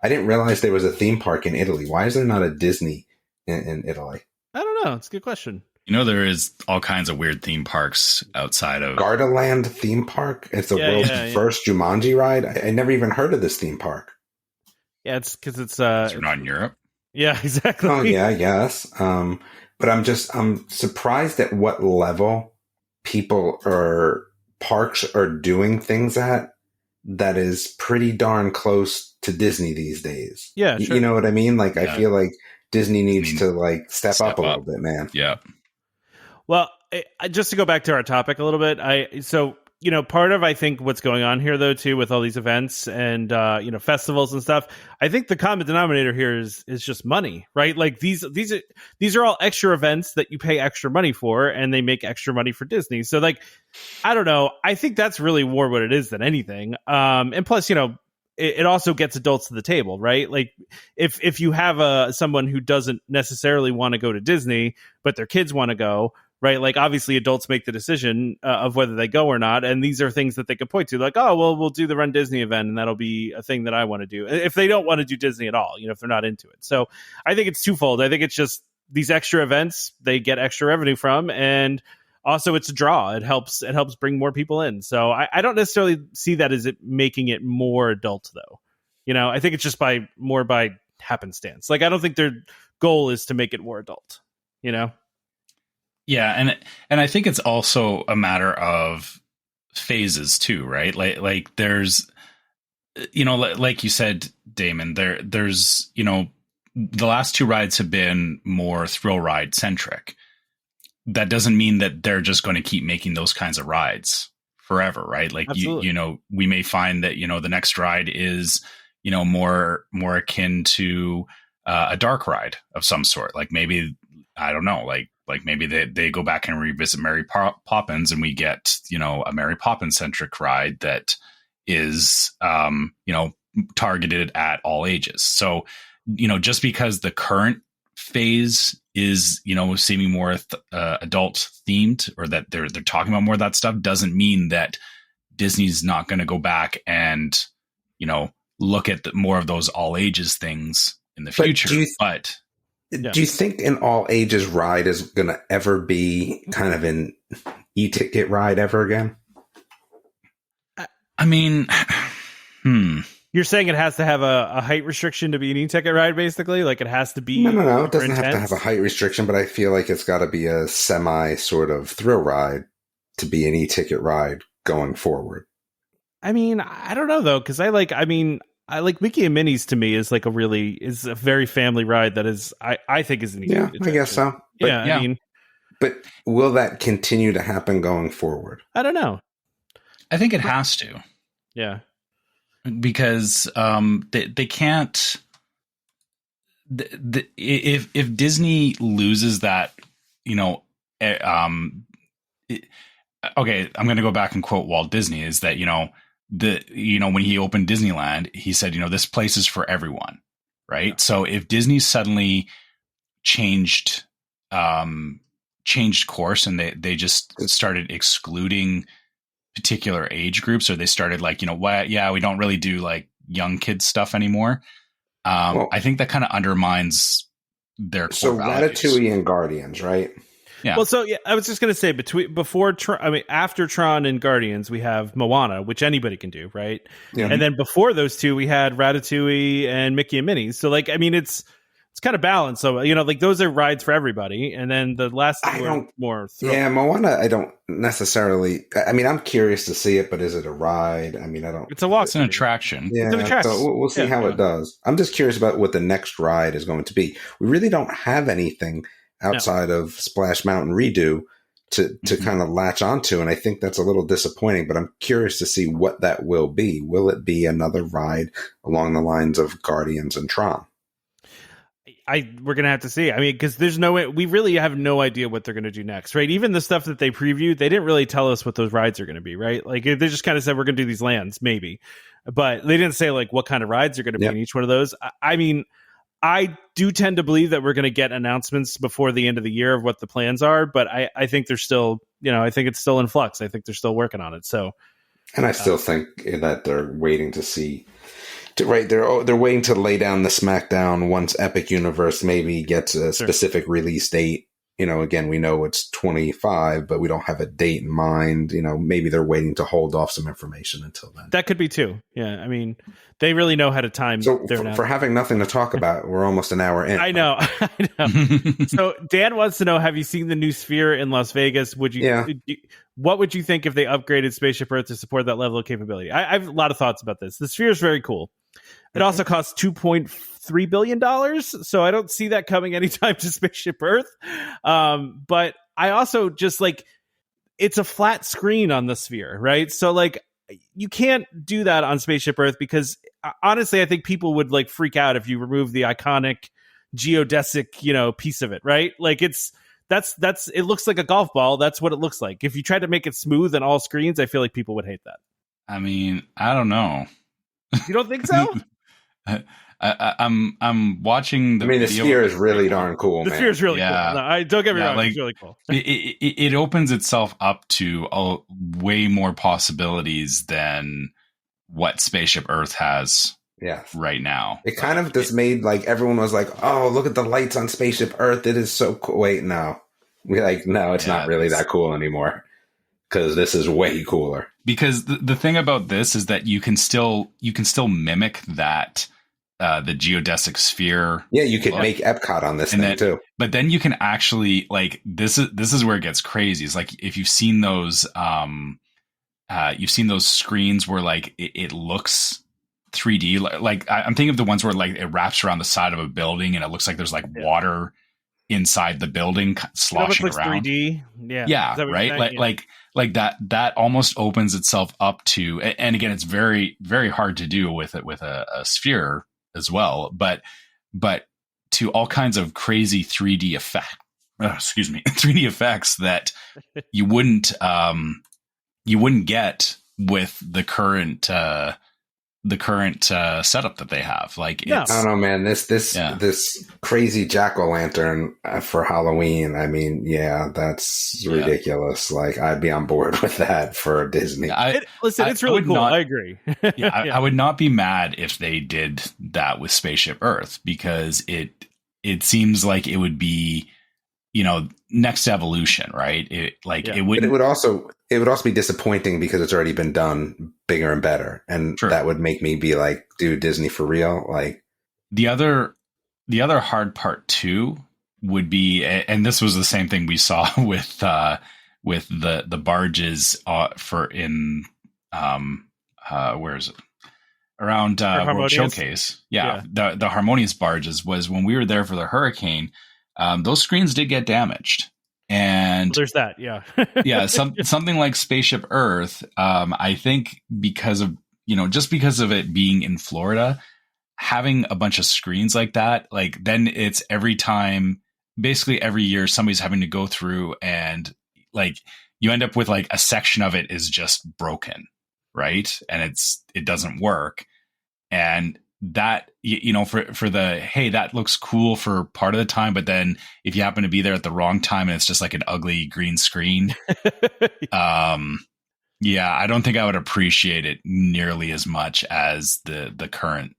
I didn't realize there was a theme park in Italy. Why is there not a Disney in Italy? I don't know. It's a good question. There is all kinds of weird theme parks outside of Gardaland theme park. It's the world's first Jumanji ride. I never even heard of this theme park. Yeah, it's because it's you're not in Europe. Yeah, exactly. Oh yeah, I guess. But I'm surprised at what level parks are doing things at that is pretty darn close to Disney these days. Yeah, sure. You know what I mean? Like I feel like Disney needs to like step up a little bit, man. Yeah. Well, just to go back to our topic a little bit, part of I think what's going on here though too with all these events and festivals and stuff, I think the common denominator here is just money, right? Like these are all extra events that you pay extra money for, and they make extra money for Disney. So like, I don't know, I think that's really more what it is than anything. And plus, it also gets adults to the table, right? Like if you have someone who doesn't necessarily want to go to Disney, but their kids want to go. Right. Like, obviously, adults make the decision of whether they go or not. And these are things that they could point to, like, oh, well, we'll do the Run Disney event, and that'll be a thing that I want to do. If they don't want to do Disney at all, if they're not into it. So I think it's twofold. I think it's just these extra events they get extra revenue from. And also it's a draw. It helps bring more people in. So I don't necessarily see that as it making it more adult, though. I think it's just by happenstance. Like, I don't think their goal is to make it more adult, Yeah, and I think it's also a matter of phases too, right? Like there's, like you said, Damon, there's, the last 2 rides have been more thrill ride centric. That doesn't mean that they're just going to keep making those kinds of rides forever, right? Like, we may find that, the next ride is, more akin to a dark ride of some sort. Like maybe, I don't know, like maybe they go back and revisit Mary Poppins and we get, a Mary Poppins centric ride that is, targeted at all ages. So, just because the current phase is, seeming more adult themed, or that they're talking about more of that stuff, doesn't mean that Disney's not going to go back and, look at more of those all ages things in the future. Do you think an all ages ride is going to ever be kind of an e-ticket ride ever again? I mean, You're saying it has to have a height restriction to be an e-ticket ride, basically? Like it has to be... No. It doesn't have to have a height restriction, but I feel like it's got to be a semi sort of thrill ride to be an e-ticket ride going forward. I mean, I don't know, though, because I like Mickey and Minnie's to me is a very family ride that is, I think is an e-ticket. Yeah, I guess so. But, I mean... But will that continue to happen going forward? I don't know. I think it has to. Yeah. Because they can't. If Disney loses that, okay, I'm going to go back and quote Walt Disney. Is that when he opened Disneyland, he said, this place is for everyone, right? Yeah. So if Disney suddenly changed course and they just started excluding particular age groups, or they started we don't really do like young kids stuff anymore. I think that kind of undermines their core values. Ratatouille and Guardians, right? Yeah. Well, so I was just going to say after Tron and Guardians, we have Moana, which anybody can do, right? Yeah. And then before those two, we had Ratatouille and Mickey and Minnie. So it's kind of balanced. So, those are rides for everybody. And then the last two are more thrill. Yeah, Moana, I don't necessarily... I mean, I'm curious to see it, but is it a ride? I mean, I don't... It's a walk. It's an attraction. Yeah, it's an attraction. So we'll see how it does. I'm just curious about what the next ride is going to be. We really don't have anything outside of Splash Mountain Redo to kind of latch onto, and I think that's a little disappointing, but I'm curious to see what that will be. Will it be another ride along the lines of Guardians and Tron? We're going to have to see. I mean, because we really have no idea what they're going to do next, right? Even the stuff that they previewed, they didn't really tell us what those rides are going to be, right? Like they just kind of said, we're going to do these lands, maybe, but they didn't say like what kind of rides are going to be in each one of those. I mean, I do tend to believe that we're going to get announcements before the end of the year of what the plans are, but I think they're still, I think it's still in flux. I think they're still working on it. So, and I still think that they're waiting to see. They're waiting to lay down the smackdown once Epic Universe maybe gets a specific release date. Again, we know it's 25, but we don't have a date in mind. Maybe they're waiting to hold off some information until then. That could be too. Yeah, I mean, they really know how to time. So for having nothing to talk about, we're almost an hour in. I know. So Dan wants to know: have you seen the new Sphere in Las Vegas? Would you? Yeah. What would you think if they upgraded Spaceship Earth to support that level of capability? I have a lot of thoughts about this. The Sphere is very cool. It also costs $2.3 billion, so I don't see that coming anytime to Spaceship Earth. But I also just it's a flat screen on the Sphere, right? So you can't do that on Spaceship Earth because honestly, I think people would freak out if you remove the iconic geodesic, piece of it, right? That's it looks like a golf ball. That's what it looks like. If you tried to make it smooth on all screens, I feel like people would hate that. I mean, I don't know. You don't think so? I'm watching the Sphere is really darn cool, man. The Sphere is really cool. No, don't get me wrong, it's really cool. It opens itself up to way more possibilities than what Spaceship Earth has right now. It kind of just made everyone was like, oh, look at the lights on Spaceship Earth. It is so cool. Wait, no. We're no, it's not really that cool anymore. Because this is way cooler. Because the thing about this is that you can still mimic that the geodesic sphere. Yeah, you could make Epcot on this thing too. But then you can actually this is where it gets crazy. It's if you've seen those screens where it looks 3D. I'm thinking of the ones where it wraps around the side of a building and it looks like there's water inside the building sloshing around. 3D. Yeah, right. Like that almost opens itself up to, and again, it's very, very hard to do with a sphere as well, but to all kinds of crazy 3D effect. 3D effects that you wouldn't get with the current setup that they have. Like, it's, I don't know, man, this crazy jack-o'-lantern for Halloween. I mean, yeah, that's ridiculous. Like, I'd be on board with that for Disney. It's really cool. I agree. I would not be mad if they did that with Spaceship Earth, because it seems like it would be, next evolution, right? It would also be disappointing because it's already been done bigger and better, and that would make me be like, dude, Disney for real? Like, the other hard part too would be, and this was the same thing we saw with the barges where is it? Around World Showcase. The Harmonious barges was when we were there for the hurricane. Those screens did get damaged, and there's that. Something like Spaceship Earth. I think because of it being in Florida, having a bunch of screens like that, like, then it's basically every year somebody's having to go through, and like you end up with like a section of it is just broken, right? And it doesn't work, and that, for the, hey, that looks cool for part of the time, but then if you happen to be there at the wrong time and it's just like an ugly green screen, I don't think I would appreciate it nearly as much as the current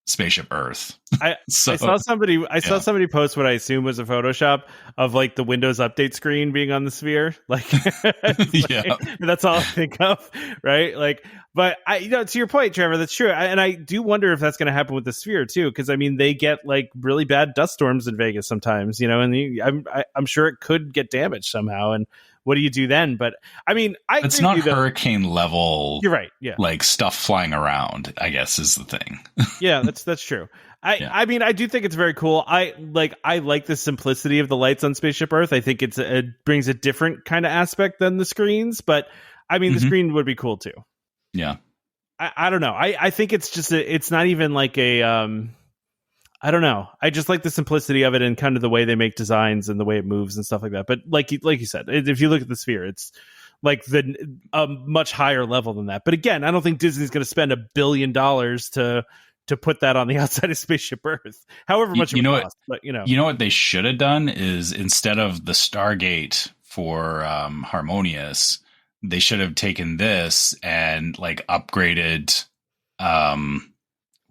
Spaceship Earth. I saw somebody post what I assume was a Photoshop of like the Windows Update screen being on the sphere. Like, that's all I think of, right? Like, but to your point, Trevor, that's true. And I do wonder if that's going to happen with the sphere too, because I mean, they get like really bad dust storms in Vegas sometimes, and I'm sure it could get damaged somehow. And what do you do then? But I mean, it's not hurricane level. You're right. Yeah, like stuff flying around, I guess, is the thing. Yeah, that's true. I mean, I do think it's very cool. I like the simplicity of the lights on Spaceship Earth. I think it brings a different kind of aspect than the screens, but I mean, the screen would be cool too. Yeah. I don't know. I think it's just it's not even like a I don't know. I just like the simplicity of it and kind of the way they make designs and the way it moves and stuff like that. But like you said, if you look at the sphere, it's like a much higher level than that. But again, I don't think Disney's going to spend $1 billion to put that on the outside of Spaceship Earth. However much it would cost. But what they should have done is, instead of the Stargate for Harmonious, they should have taken this and like upgraded.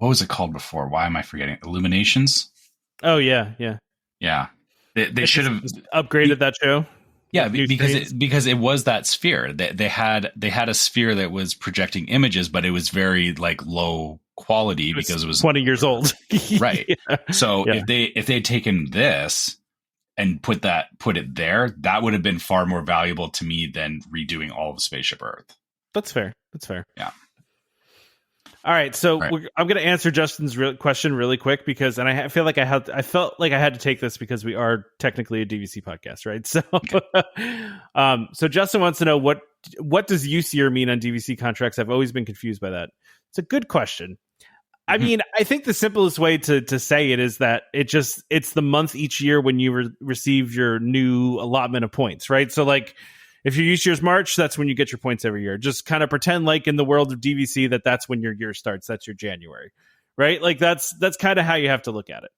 What was it called before? Why am I forgetting? Illuminations? Oh, yeah. They should have upgraded that show. Yeah, because it was that sphere. They had a sphere that was projecting images, but it was very like low quality because it was 20 years old. Right. Yeah. So if they'd taken this and put it there, that would have been far more valuable to me than redoing all of Spaceship Earth. That's fair. Yeah. All right, so I'm going to answer Justin's question really quick because, and I felt like I had to take this because we are technically a DVC podcast, right? So, so Justin wants to know what does use year mean on DVC contracts? I've always been confused by that. It's a good question. I mean, I think the simplest way to say it is that it's the month each year when you receive your new allotment of points, right? So like, if your use year's March, that's when you get your points every year. Just kind of pretend like in the world of DVC that's when your year starts. That's your January, right? Like that's kind of how you have to look at it.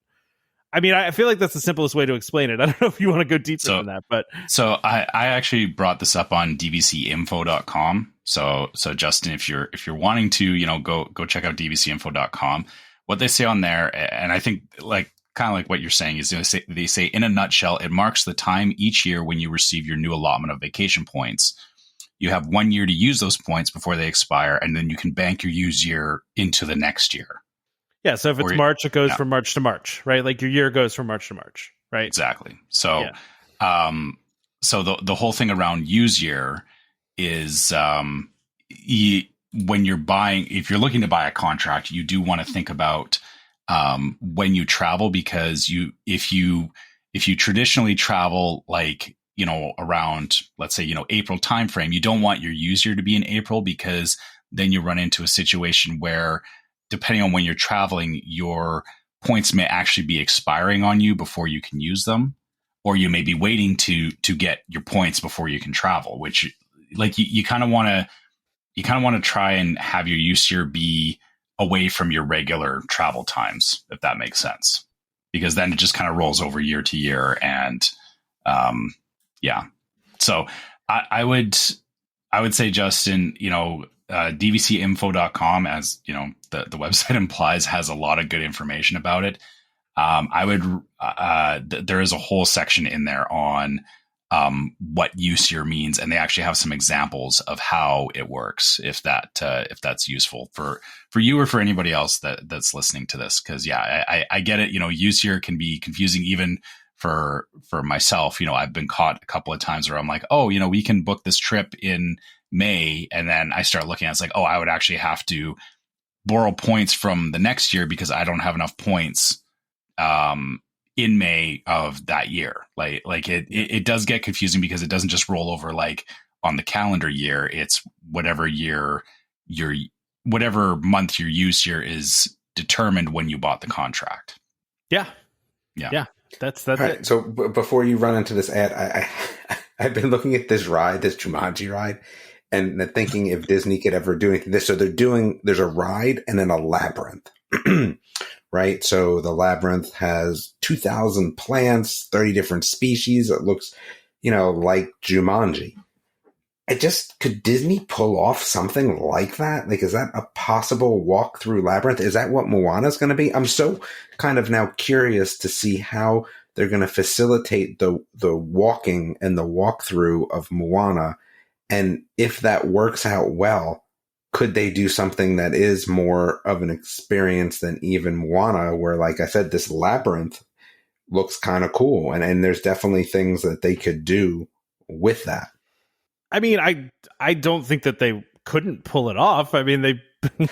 I mean, I feel like that's the simplest way to explain it. I don't know if you want to go deeper than that, but so I actually brought this up on dvcinfo.com. So Justin, if you're wanting to, go check out dvcinfo.com. What they say on there, and I think kind of like what you're saying, is they say in a nutshell, it marks the time each year when you receive your new allotment of vacation points. You have 1 year to use those points before they expire, and then you can bank your use year into the next year. Yeah, so if it's March, it goes from March to March, right? Like your year goes from March to March, right? Exactly. So, so the whole thing around use year is when if you're looking to buy a contract, you do want to think about when you travel, because if you if you traditionally travel like, around, let's say, April timeframe, you don't want your use year to be in April, because then you run into a situation where, depending on when you're traveling, your points may actually be expiring on you before you can use them, or you may be waiting to get your points before you can travel, which, like, you kind of want to try and have your use year be away from your regular travel times, if that makes sense, because then it just kind of rolls over year to year. And so I would say, Justin, dvcinfo.com, as the website implies, has a lot of good information about it. There is a whole section in there on what use year means, and they actually have some examples of how it works, if that's useful for you or for anybody else that's listening to this. Because I get it. Use year can be confusing even for myself. I've been caught a couple of times where I'm like, oh, we can book this trip in May, and then I start looking at it's like, oh, I would actually have to borrow points from the next year because I don't have enough points in May of that year. Like it does get confusing, because it doesn't just roll over like on the calendar year. It's whatever month your use year is determined when you bought the contract. Yeah. That's right, it. So before you run into this ad, I've been looking at this Jumanji ride, and thinking if Disney could ever do anything. So there's a ride and then a labyrinth, right? So the labyrinth has 2,000 plants, 30 different species. It looks, like Jumanji. Could Disney pull off something like that? Like, is that a possible walk through labyrinth? Is that what Moana is going to be? I'm so kind of now curious to see how they're going to facilitate the walking and the walkthrough of Moana. And if that works out well, could they do something that is more of an experience than even Moana, where, like I said, this labyrinth looks kind of cool. And there's definitely things that they could do with that. I mean, I don't think that they couldn't pull it off. I mean, they.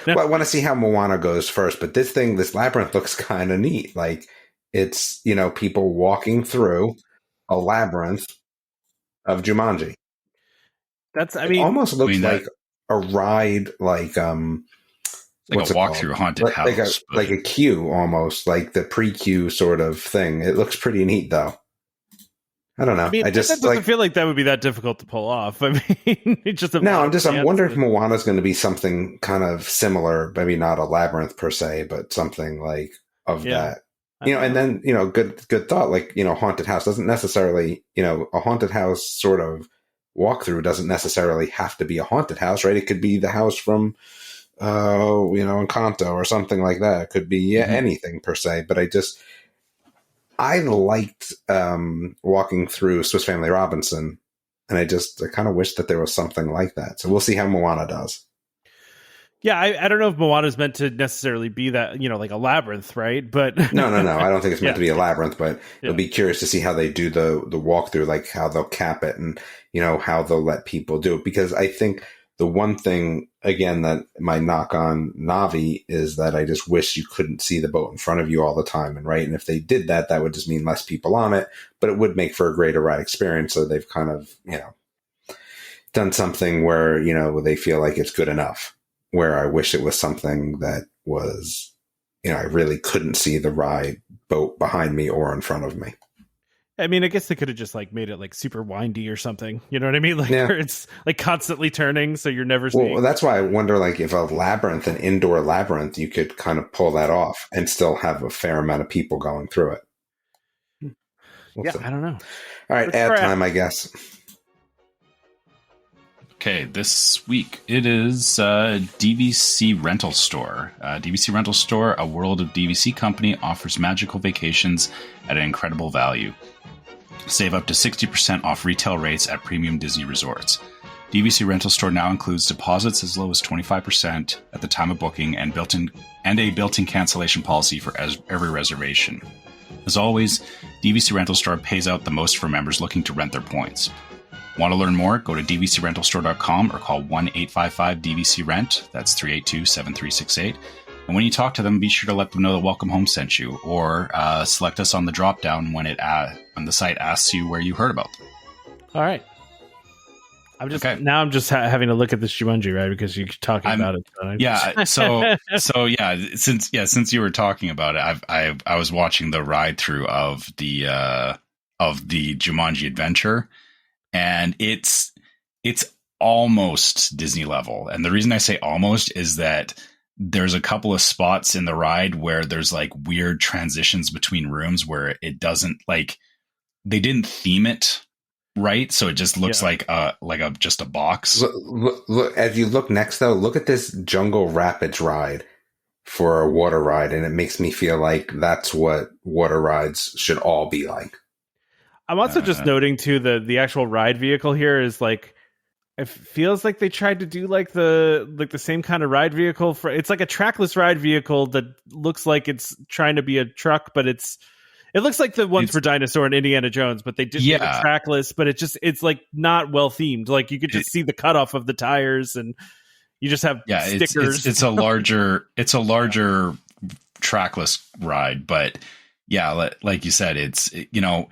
Well, I want to see how Moana goes first, but this labyrinth looks kind of neat. Like, it's, people walking through a labyrinth of Jumanji. It almost looks like a ride, like a walk through haunted house, like a queue, almost like the pre-queue sort of thing. It looks pretty neat, though. I don't know. I mean, that doesn't feel like that would be that difficult to pull off. I mean, I'm wondering if Moana is going to be something kind of similar. Maybe not a labyrinth per se, but something like of that. And then, good thought. Like, haunted house doesn't necessarily, a haunted house sort of walkthrough doesn't necessarily have to be a haunted house, right? It could be the house from, Encanto or something like that. It could be anything per se. But I liked walking through Swiss Family Robinson, and I kind of wish that there was something like that. So we'll see how Moana does. Yeah, I don't know if Moana is meant to necessarily be that, like a labyrinth, right? But no. I don't think it's meant to be a labyrinth, but it'll be curious to see how they do the walkthrough, like how they'll cap it and, how they'll let people do it. Because I think the one thing, again, that my knock on Na'vi is that I just wish you couldn't see the boat in front of you all the time. And if they did that, that would just mean less people on it, but it would make for a greater ride experience. So they've kind of, done something where, they feel like it's good enough, where I wish it was something that was, I really couldn't see the ride boat behind me or in front of me. I mean, I guess they could have just made it super windy or something. You know what I mean? Where it's constantly turning, so you're never seeing. Well, that's why I wonder, if a labyrinth, an indoor labyrinth, you could kind of pull that off and still have a fair amount of people going through it. We'll see. I don't know. All right, ad time, I guess. Okay, this week it is DVC Rental Store. DVC Rental Store, a World of DVC company, offers magical vacations at an incredible value. Save up to 60% off retail rates at premium Disney resorts. DVC Rental Store now includes deposits as low as 25% at the time of booking and a built-in cancellation policy for every reservation. As always, DVC Rental Store pays out the most for members looking to rent their points. Want to learn more? Go to dvcrentalstore.com or call 1-855-DVC-RENT. That's 382-7368. And when you talk to them, be sure to let them know that Welcome Home sent you, or select us on the drop-down when it when the site asks you where you heard about them. All right. I'm just having to look at this Jumanji, right? Because you're talking about it. Since you were talking about it, I was watching the ride through of the Jumanji Adventure, and it's almost Disney level. And the reason I say almost is that there's a couple of spots in the ride where there's like weird transitions between rooms where it doesn't like they didn't theme it right, so it just looks like just a box. Look, as you look next though, look at this Jungle Rapids ride for a water ride, and it makes me feel like that's what water rides should all be like. I'm also just noting too the actual ride vehicle here is like it feels like they tried to do like the same kind of ride vehicle for it's like a trackless ride vehicle that looks like it's trying to be a truck, but it looks like the ones for Dinosaur and Indiana Jones, but they did make it trackless, but it's like not well themed. Like you could just see the cutoff of the tires and you just have stickers. It's a larger trackless ride, but yeah, like you said, it's, you know,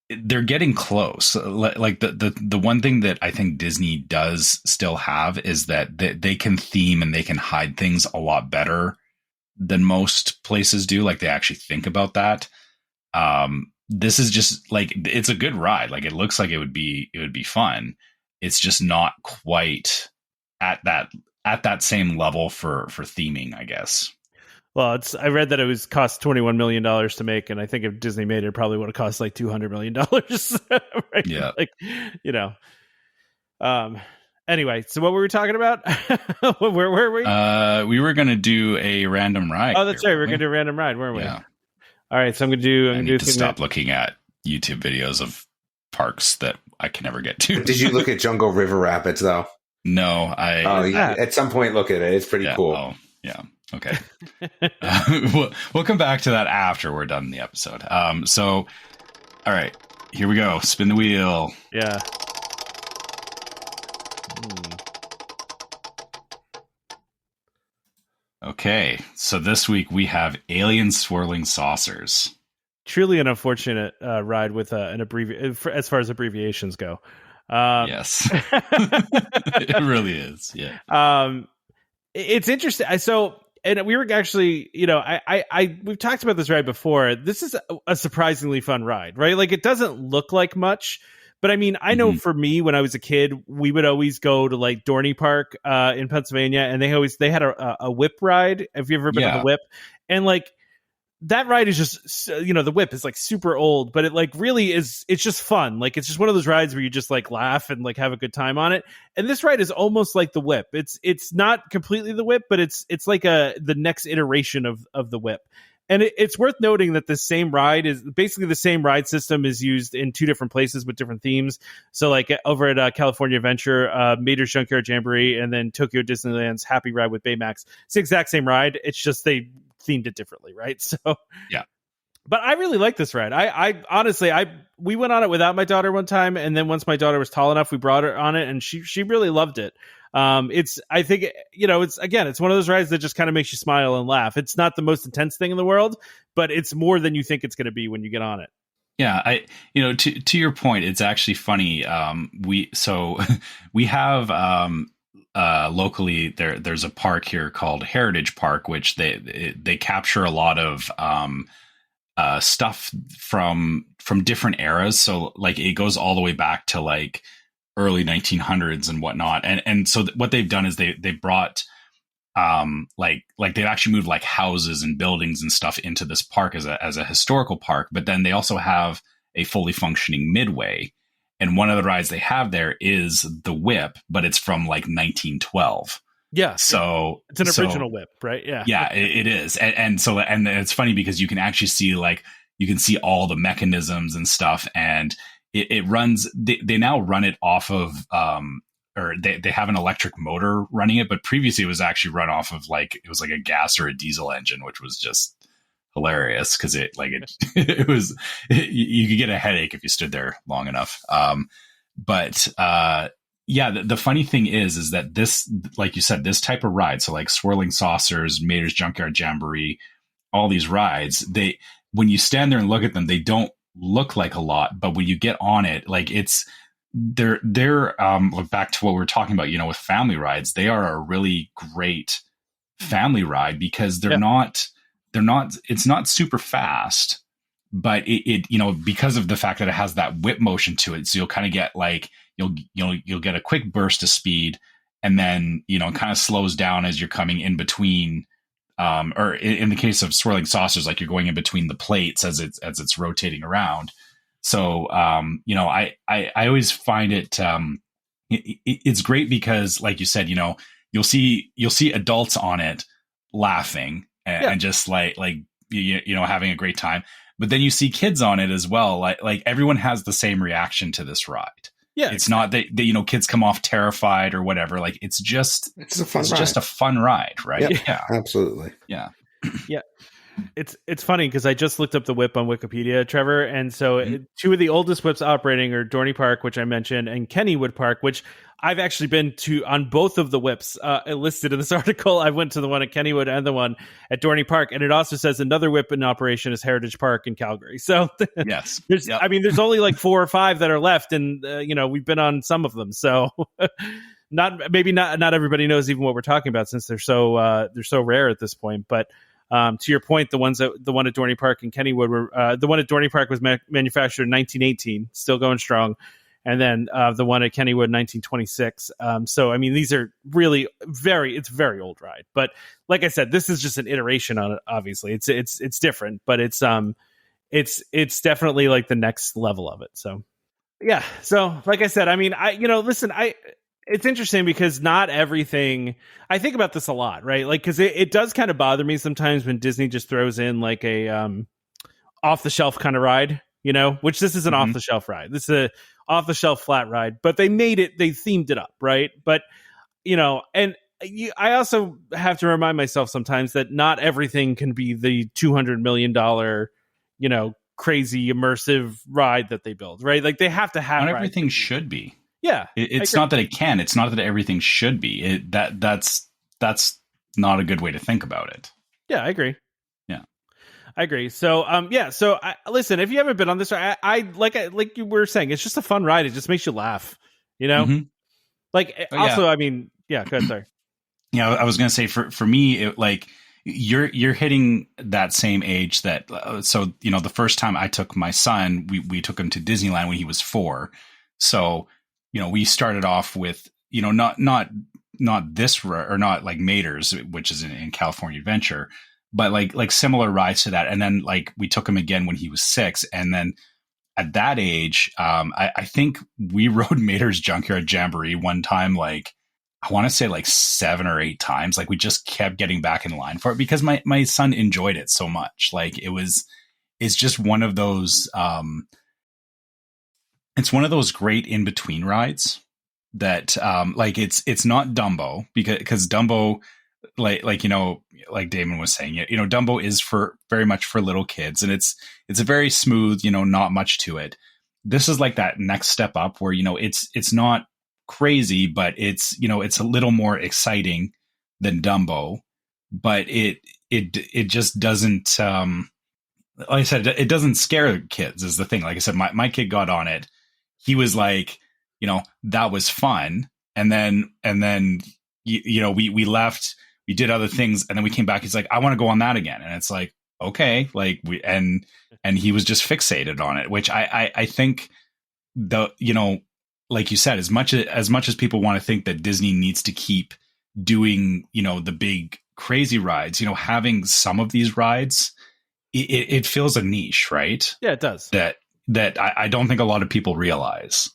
they're getting close. Like the one thing that I think Disney does still have is that they can theme and they can hide things a lot better than most places do. Like they actually think about that. This is just like, it's a good ride. Like it looks like it would be fun. It's just not quite at that same level for theming, I guess. Well, I read that it cost $21 million to make, and I think if Disney made it, it probably would have cost like $200 million. Right? Yeah. Like, you know. Anyway, so what were we talking about? Where were we? We were going to do a random ride. Oh, that's right. We're going to do a random ride, weren't we? Yeah. All right, so I'm going to need to stop looking at YouTube videos of parks that I can never get to. Did you look at Jungle River Rapids, though? No, at some point look at it. It's pretty cool. Oh, yeah. Okay. We'll come back to that after we're done the episode. So, all right, here we go. Spin the wheel. Yeah. Okay, so this week we have Alien Swirling Saucers. Truly an unfortunate ride with an as far as abbreviations go. Yes, it really is. Yeah. It's interesting. And we were actually, you know, we've talked about this ride before. This is a surprisingly fun ride, right? Like it doesn't look like much, but I mean, I know for me, when I was a kid, we would always go to like Dorney Park in Pennsylvania, and they had a whip ride. Have you ever been on the whip? And like that ride is just, you know, the whip is like super old, but it like really is, it's just fun. Like it's just one of those rides where you just like laugh and like have a good time on it. And this ride is almost like the whip. It's not completely the whip, but it's like the next iteration of the whip. And it's worth noting that the same ride is basically the same ride system is used in two different places with different themes. So like over at California Adventure, Mater's Junkyard Jamboree, and then Tokyo Disneyland's Happy Ride with Baymax. It's the exact same ride. It's just they themed it differently, right? So yeah. But I really like this ride. I honestly, we went on it without my daughter one time, and then once my daughter was tall enough, we brought her on it, and she really loved it. I think, you know, it's one of those rides that just kind of makes you smile and laugh. It's not the most intense thing in the world, but it's more than you think it's going to be when you get on it. Yeah, to your point, it's actually funny. We have locally there's a park here called Heritage Park, which they capture a lot of stuff from different eras. So like it goes all the way back to like early 1900s and whatnot. And so what they've done is they brought like they've actually moved like houses and buildings and stuff into this park as a historical park. But then they also have a fully functioning midway. And one of the rides they have there is the whip, but it's from like 1912. Yeah. So it's an original whip, right? Yeah. Yeah, it is. And so it's funny because you can actually see all the mechanisms and stuff, and it runs, they now run it off of, or they have an electric motor running it, but previously it was actually run off of it was like a gas or a diesel engine, which was just hilarious because you could get a headache if you stood there long enough. Yeah, the funny thing is that this, like you said, this type of ride, so like Swirling Saucers, Mater's Junkyard Jamboree, all these rides, when you stand there and look at them, they don't look like a lot, but when you get on it, like they're back to what we were talking about, with family rides, they are a really great family ride because they're not, it's not super fast, but it because of the fact that it has that whip motion to it. So you'll kind of get like, you'll get a quick burst of speed, and then, it kind of slows down as you're coming in between, or in the case of Swirling Saucers, like you're going in between the plates as it's rotating around. So, I always find it's great because, like you said, you'll see adults on it laughing and just like having a great time. But then you see kids on it as well. Like everyone has the same reaction to this ride. Yeah, it's not that kids come off terrified or whatever. Like it's just a fun ride, right? Yeah, absolutely. Yeah, yeah. It's funny because I just looked up the whip on Wikipedia, Trevor, and so two of the oldest whips operating are Dorney Park, which I mentioned, and Kennywood Park, which I've actually been to on both of the whips listed in this article. I went to the one at Kennywood and the one at Dorney Park, and it also says another whip in operation is Heritage Park in Calgary. So yes, there's only like 4 or 5 that are left, and we've been on some of them. So not everybody knows even what we're talking about since they're so rare at this point, but. To your point, the one at Dorney Park and Kennywood were the one at Dorney Park was manufactured in 1918, still going strong, and then the one at Kennywood 1926. So I mean, these are really it's a very old ride. But like I said, this is just an iteration on it. Obviously, it's different, but it's definitely like the next level of it. So yeah. So like I said, I mean, it's interesting because not everything, I think about this a lot, right? Like, cause it does kind of bother me sometimes when Disney just throws in like a, off the shelf kind of ride, which this is an off the shelf ride. This is a off the shelf flat ride, but they themed it up. Right. But, I also have to remind myself sometimes that not everything can be the $200 million, crazy immersive ride that they build, right? Like they have to have, not everything should be. Yeah, it's not that it can. It's not that everything should be. That's not a good way to think about it. Yeah, I agree. Yeah, I agree. So, So, listen, if you haven't been on this, I like you were saying, it's just a fun ride. It just makes you laugh. Like also, I mean, yeah. Go ahead, sorry. Yeah, I was gonna say for me, you're hitting that same age that. So the first time I took my son, we took him to Disneyland when he was 4. So. We started off with, not this or not like Mater's, which is in California Adventure, but like similar rides to that. And then like we took him again when he was 6. And then at that age, I think we rode Mater's Junkyard Jamboree one time, like I want to say like 7 or 8 times. Like we just kept getting back in line for it because my son enjoyed it so much. Like it's just one of those, it's one of those great in between rides that, like it's not Dumbo because Dumbo, like Damon was saying, Dumbo is very much for little kids, and it's a very smooth, not much to it. This is like that next step up where, it's not crazy, but it's a little more exciting than Dumbo, but it just doesn't, like I said, it doesn't scare kids is the thing. Like I said, my kid got on it. He was like, that was fun. And then, we left, we did other things, and then we came back. He's like, I want to go on that again. And it's like, okay, like and he was just fixated on it, which I think like you said, as much as people want to think that Disney needs to keep doing, the big crazy rides, having some of these rides, it fills a niche, right? Yeah, it does. That I don't think a lot of people realize.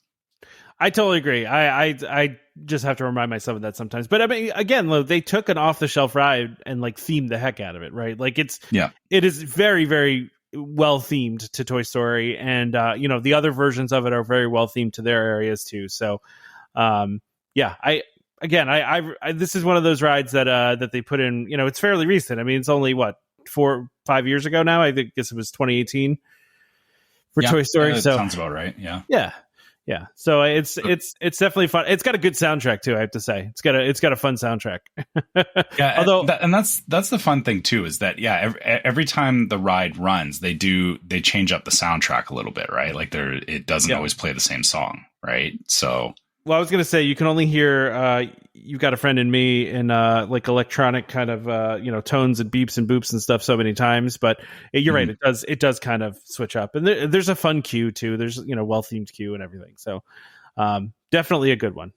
I totally agree. I just have to remind myself of that sometimes. But I mean, again, they took an off the shelf ride and like themed the heck out of it, right? Like it is very, very well themed to Toy Story, and the other versions of it are very well themed to their areas too. So, I this is one of those rides that they put in. It's fairly recent. I mean, it's only 4-5 years ago now. I guess it was 2018. For Toy Story, so sounds about right. Yeah. Yeah, so it's definitely fun. It's got a good soundtrack too. I have to say, it's got a fun soundtrack. Yeah, although and that's the fun thing too, is that every time the ride runs, they change up the soundtrack a little bit, right? Like it doesn't always play the same song, right? So. Well, I was going to say, you can only hear You've Got a Friend in Me in like electronic kind of tones and beeps and boops and stuff so many times, but you're right, it does kind of switch up, and there's a fun cue too. There's well themed cue and everything, so definitely a good one.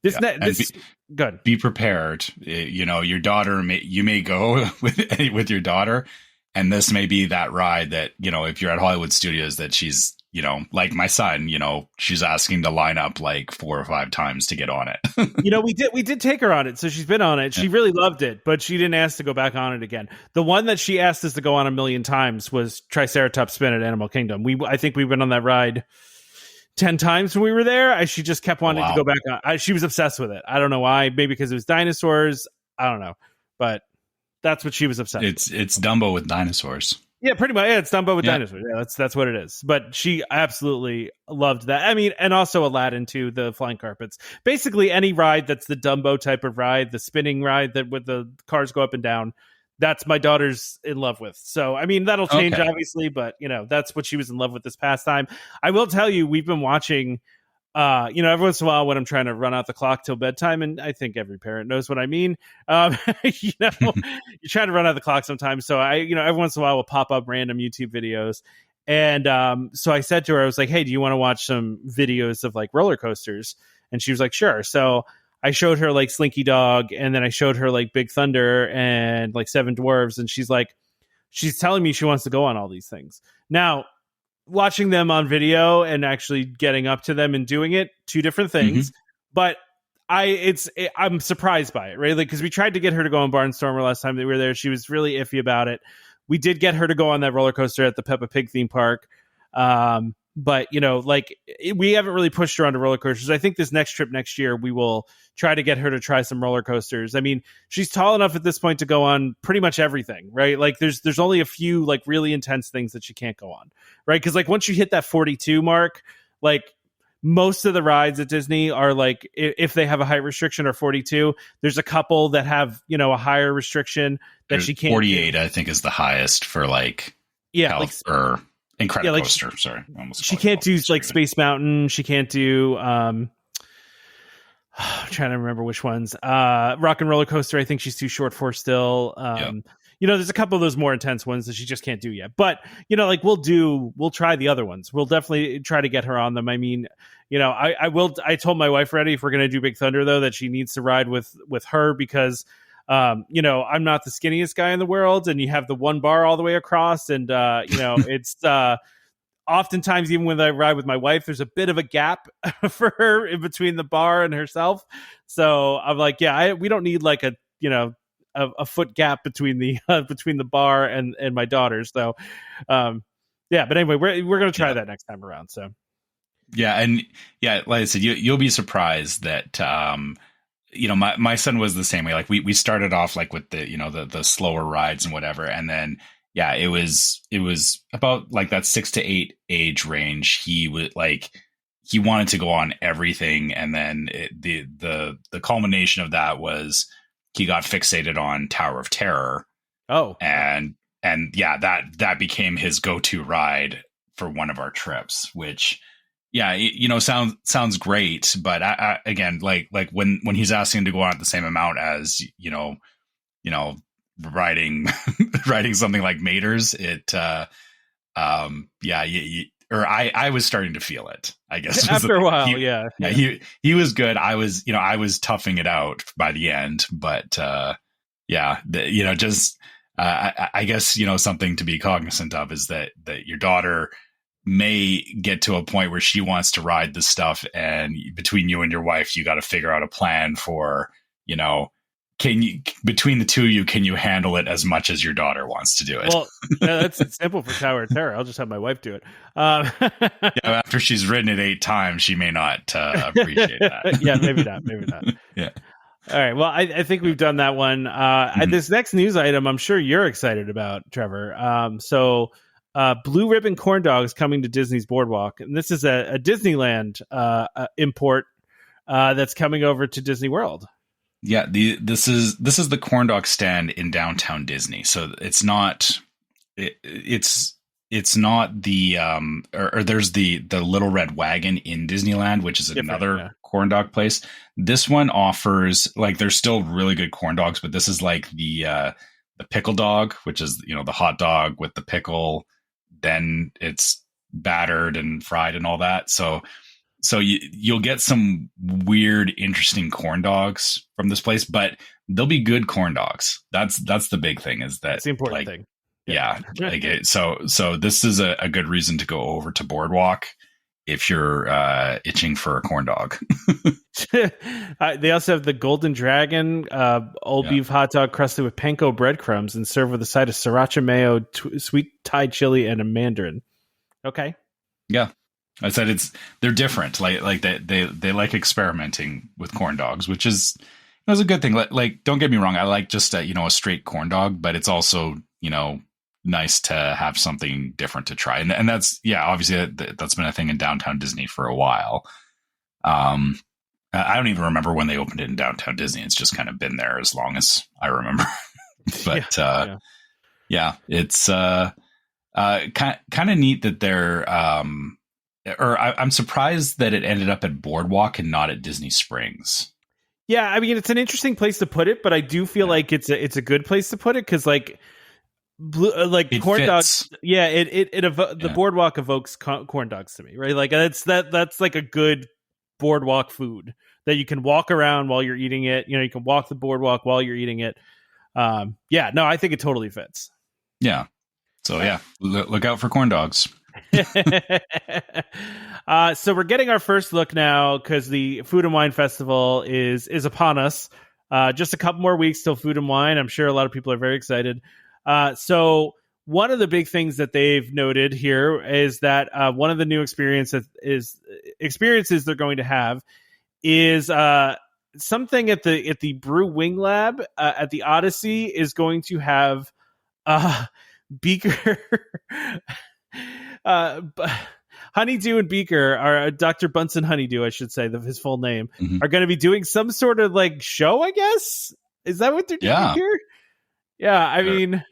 Good. Be prepared. Your daughter you may go with your daughter, and this may be that ride that if you're at Hollywood Studios that she's. Like my son, she's asking to line up like 4 or 5 times to get on it. We did take her on it. So she's been on it. She really loved it, but she didn't ask to go back on it again. The one that she asked us to go on 1,000,000 times was Triceratops Spin at Animal Kingdom. I think we've been on that ride 10 times when we were there. She just kept wanting to go back on. She was obsessed with it. I don't know why. Maybe because it was dinosaurs. I don't know. But that's what she was obsessed with. It's Dumbo with dinosaurs. Yeah, pretty much. Yeah, it's Dumbo with dinosaurs. Yeah, that's what it is. But she absolutely loved that. I mean, and also Aladdin too, the flying carpets. Basically, any ride that's the Dumbo type of ride, the spinning ride that with the cars go up and down, that's my daughter's in love with. So, I mean, that'll change obviously, but that's what she was in love with this past time. I will tell you, we've been watching. Every once in a while when I'm trying to run out the clock till bedtime, and I think every parent knows what I mean. You're trying to run out the clock sometimes. So every once in a while we'll pop up random YouTube videos. And so I said to her, I was like, hey, do you want to watch some videos of like roller coasters? And she was like, sure. So I showed her like Slinky Dog, and then I showed her like Big Thunder and like Seven Dwarfs. And she's telling me she wants to go on all these things. Now, watching them on video and actually getting up to them and doing it, 2 different things. But I'm surprised by it, right? Like, because we tried to get her to go on Barnstormer last time that we were there. She was really iffy about it. We did get her to go on that roller coaster at the Peppa Pig theme park. But, we haven't really pushed her onto roller coasters. I think this next trip next year, we will try to get her to try some roller coasters. I mean, she's tall enough at this point to go on pretty much everything, right? Like there's only a few like really intense things that she can't go on, right? Because like once you hit that 42 mark, like most of the rides at Disney are like, if they have a height restriction or 42, there's a couple that have, a higher restriction that she can't 48, I think is the highest for like, or Incredicoaster. Sorry. She can't do like Space Mountain. She can't do, I'm trying to remember which ones. Rock and Roller Coaster, I think she's too short for still. There's a couple of those more intense ones that she just can't do yet. But, we'll try the other ones. We'll definitely try to get her on them. I mean, I told my wife already, if we're going to do Big Thunder, though, that she needs to ride with her because, I'm not the skinniest guy in the world, and you have the one bar all the way across. And, it's oftentimes, even when I ride with my wife, there's a bit of a gap for her in between the bar and herself. So I'm like, we don't need like a foot gap between the bar and my daughters. So, but anyway, we're going to try that next time around. So, like I said, you'll be surprised that, my son was the same way. Like we started off like with the slower rides and whatever. And then, it was about like that 6 to 8 age range. He wanted to go on everything. And then the culmination of that was he got fixated on Tower of Terror. Oh, and that became his go-to ride for one of our trips, which, sounds great. But I again, like when he's asking to go on at the same amount as, riding something like Mater's, I was starting to feel it, I guess. After a while, he was good. I was toughing it out by the end, but I guess, something to be cognizant of is that your daughter may get to a point where she wants to ride this stuff, and between you and your wife, you got to figure out a plan for, between the two of you, can you handle it as much as your daughter wants to do it? Well, that's simple for Tower of Terror. I'll just have my wife do it. After she's ridden it 8 times, she may not appreciate that. Maybe not. Yeah. All right. Well, I think we've done that one. This next news item, I'm sure you're excited about, Trevor. Blue Ribbon corn dogs coming to Disney's Boardwalk, and this is a Disneyland import that's coming over to Disney World. Yeah, this is the corn dog stand in downtown Disney. So it's not it's not the or there's the Little Red Wagon in Disneyland, which is another corn dog place. This one offers, like, there's still really good corn dogs, but this is like the pickle dog, which is, you know, the hot dog with the pickle, then it's battered and fried and all that. So you'll get some weird, interesting corn dogs from this place, but they'll be good corn dogs. That's the big thing, is that that's the important thing. Yeah. So this is a good reason to go over to Boardwalk if you're itching for a corn dog. They also have the Golden Dragon old beef hot dog crusted with panko breadcrumbs and served with a side of sriracha mayo, sweet Thai chili, and a mandarin. Okay. Yeah. I said they're different. Like they like experimenting with corn dogs, which is a good thing. Like don't get me wrong, I like just a straight corn dog, but it's also, nice to have something different to try. And that's, obviously that's been a thing in downtown Disney for a while. I don't even remember when they opened it in downtown Disney. It's just kind of been there as long as I remember. But it's kind of neat that they're I'm surprised that it ended up at Boardwalk and not at Disney Springs. Yeah, I mean, it's an interesting place to put it, but I do feel like it's a good place to put it, because it corn fits. Dogs. Yeah, the Boardwalk evokes corn dogs to me, right? Like that's like a good boardwalk food that you can walk around while you're eating it. You can walk the boardwalk while you're eating it. I think it totally fits. Yeah. So look out for corn dogs. So we're getting our first look now, because the Food and Wine Festival is upon us. Just a couple more weeks till Food and Wine. I'm sure a lot of people are very excited. So one of the big things that they've noted here is that one of the new experiences they're going to have is something at the Brew Wing Lab at the Odyssey is going to have Beaker. Honeydew and Beaker are Dr. Bunsen Honeydew, I should say, his full name, are going to be doing some sort of like show, I guess. Is that what they're doing here? Yeah, I mean,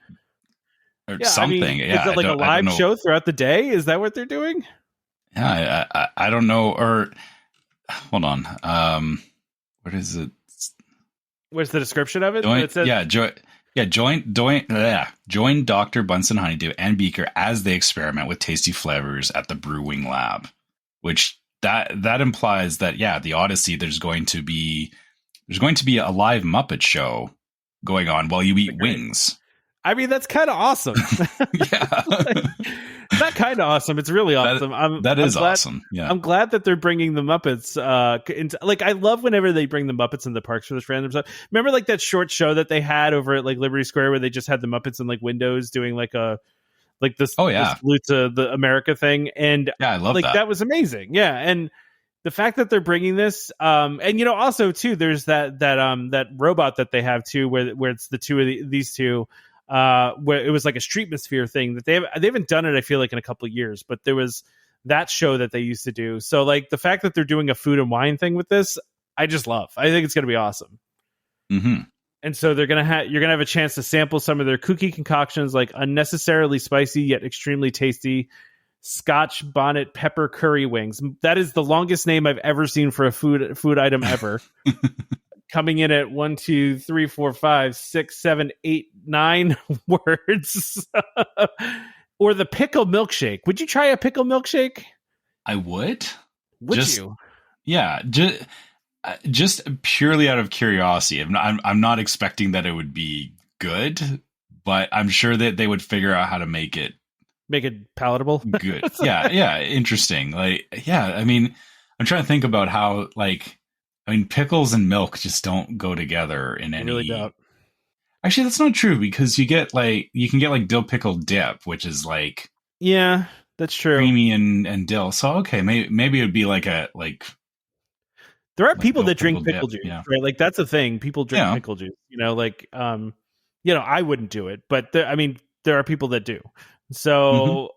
or something. Is it like a live show throughout the day? Is that what they're doing? Yeah, I don't know. Or hold on, what is it? What's the description of it? Join Dr. Bunsen Honeydew and Beaker as they experiment with tasty flavors at the Brew Wing Lab, which that implies that the Odyssey, there's going to be a live Muppet show going on while you eat wings. I mean, that's kind of awesome. Yeah. Not kind of awesome. It's really awesome. That is awesome. Yeah. I'm glad that they're bringing the Muppets into, like, I love whenever they bring the Muppets in the parks for this random stuff. Remember like that short show that they had over at like Liberty Square where they just had the Muppets in like windows doing like this Salute to the America thing. And I love that. That was amazing. Yeah. And the fact that they're bringing this, and also too, there's that robot that they have too, where it's the two of these two, where it was like a Streetmosphere thing that they haven't done it, I feel like, in a couple of years, but there was that show that they used to do. So like the fact that they're doing a food and wine thing with this, I just love. I think it's going to be awesome. Mm-hmm. And so you're gonna have a chance to sample some of their kooky concoctions, like unnecessarily spicy yet extremely tasty Scotch bonnet pepper curry wings. That is the longest name I've ever seen for a food item ever. Coming in at 1, 2, 3, 4, 5, 6, 7, 8, 9 words. Or the pickle milkshake. Would you try a pickle milkshake? I would. Would you? Yeah, just purely out of curiosity. I'm not expecting that it would be good, but I'm sure that they would figure out how to make it palatable. Good. Yeah. Interesting. I mean, I'm trying to think about how, pickles and milk just don't go together in any. Really don't. Actually, that's not true, because you can get dill pickle dip, which is yeah, that's true, creamy and dill. So okay, maybe it would be there are people that drink pickle juice, right? Like that's a thing. People drink pickle juice. I wouldn't do it, but there are people that do. So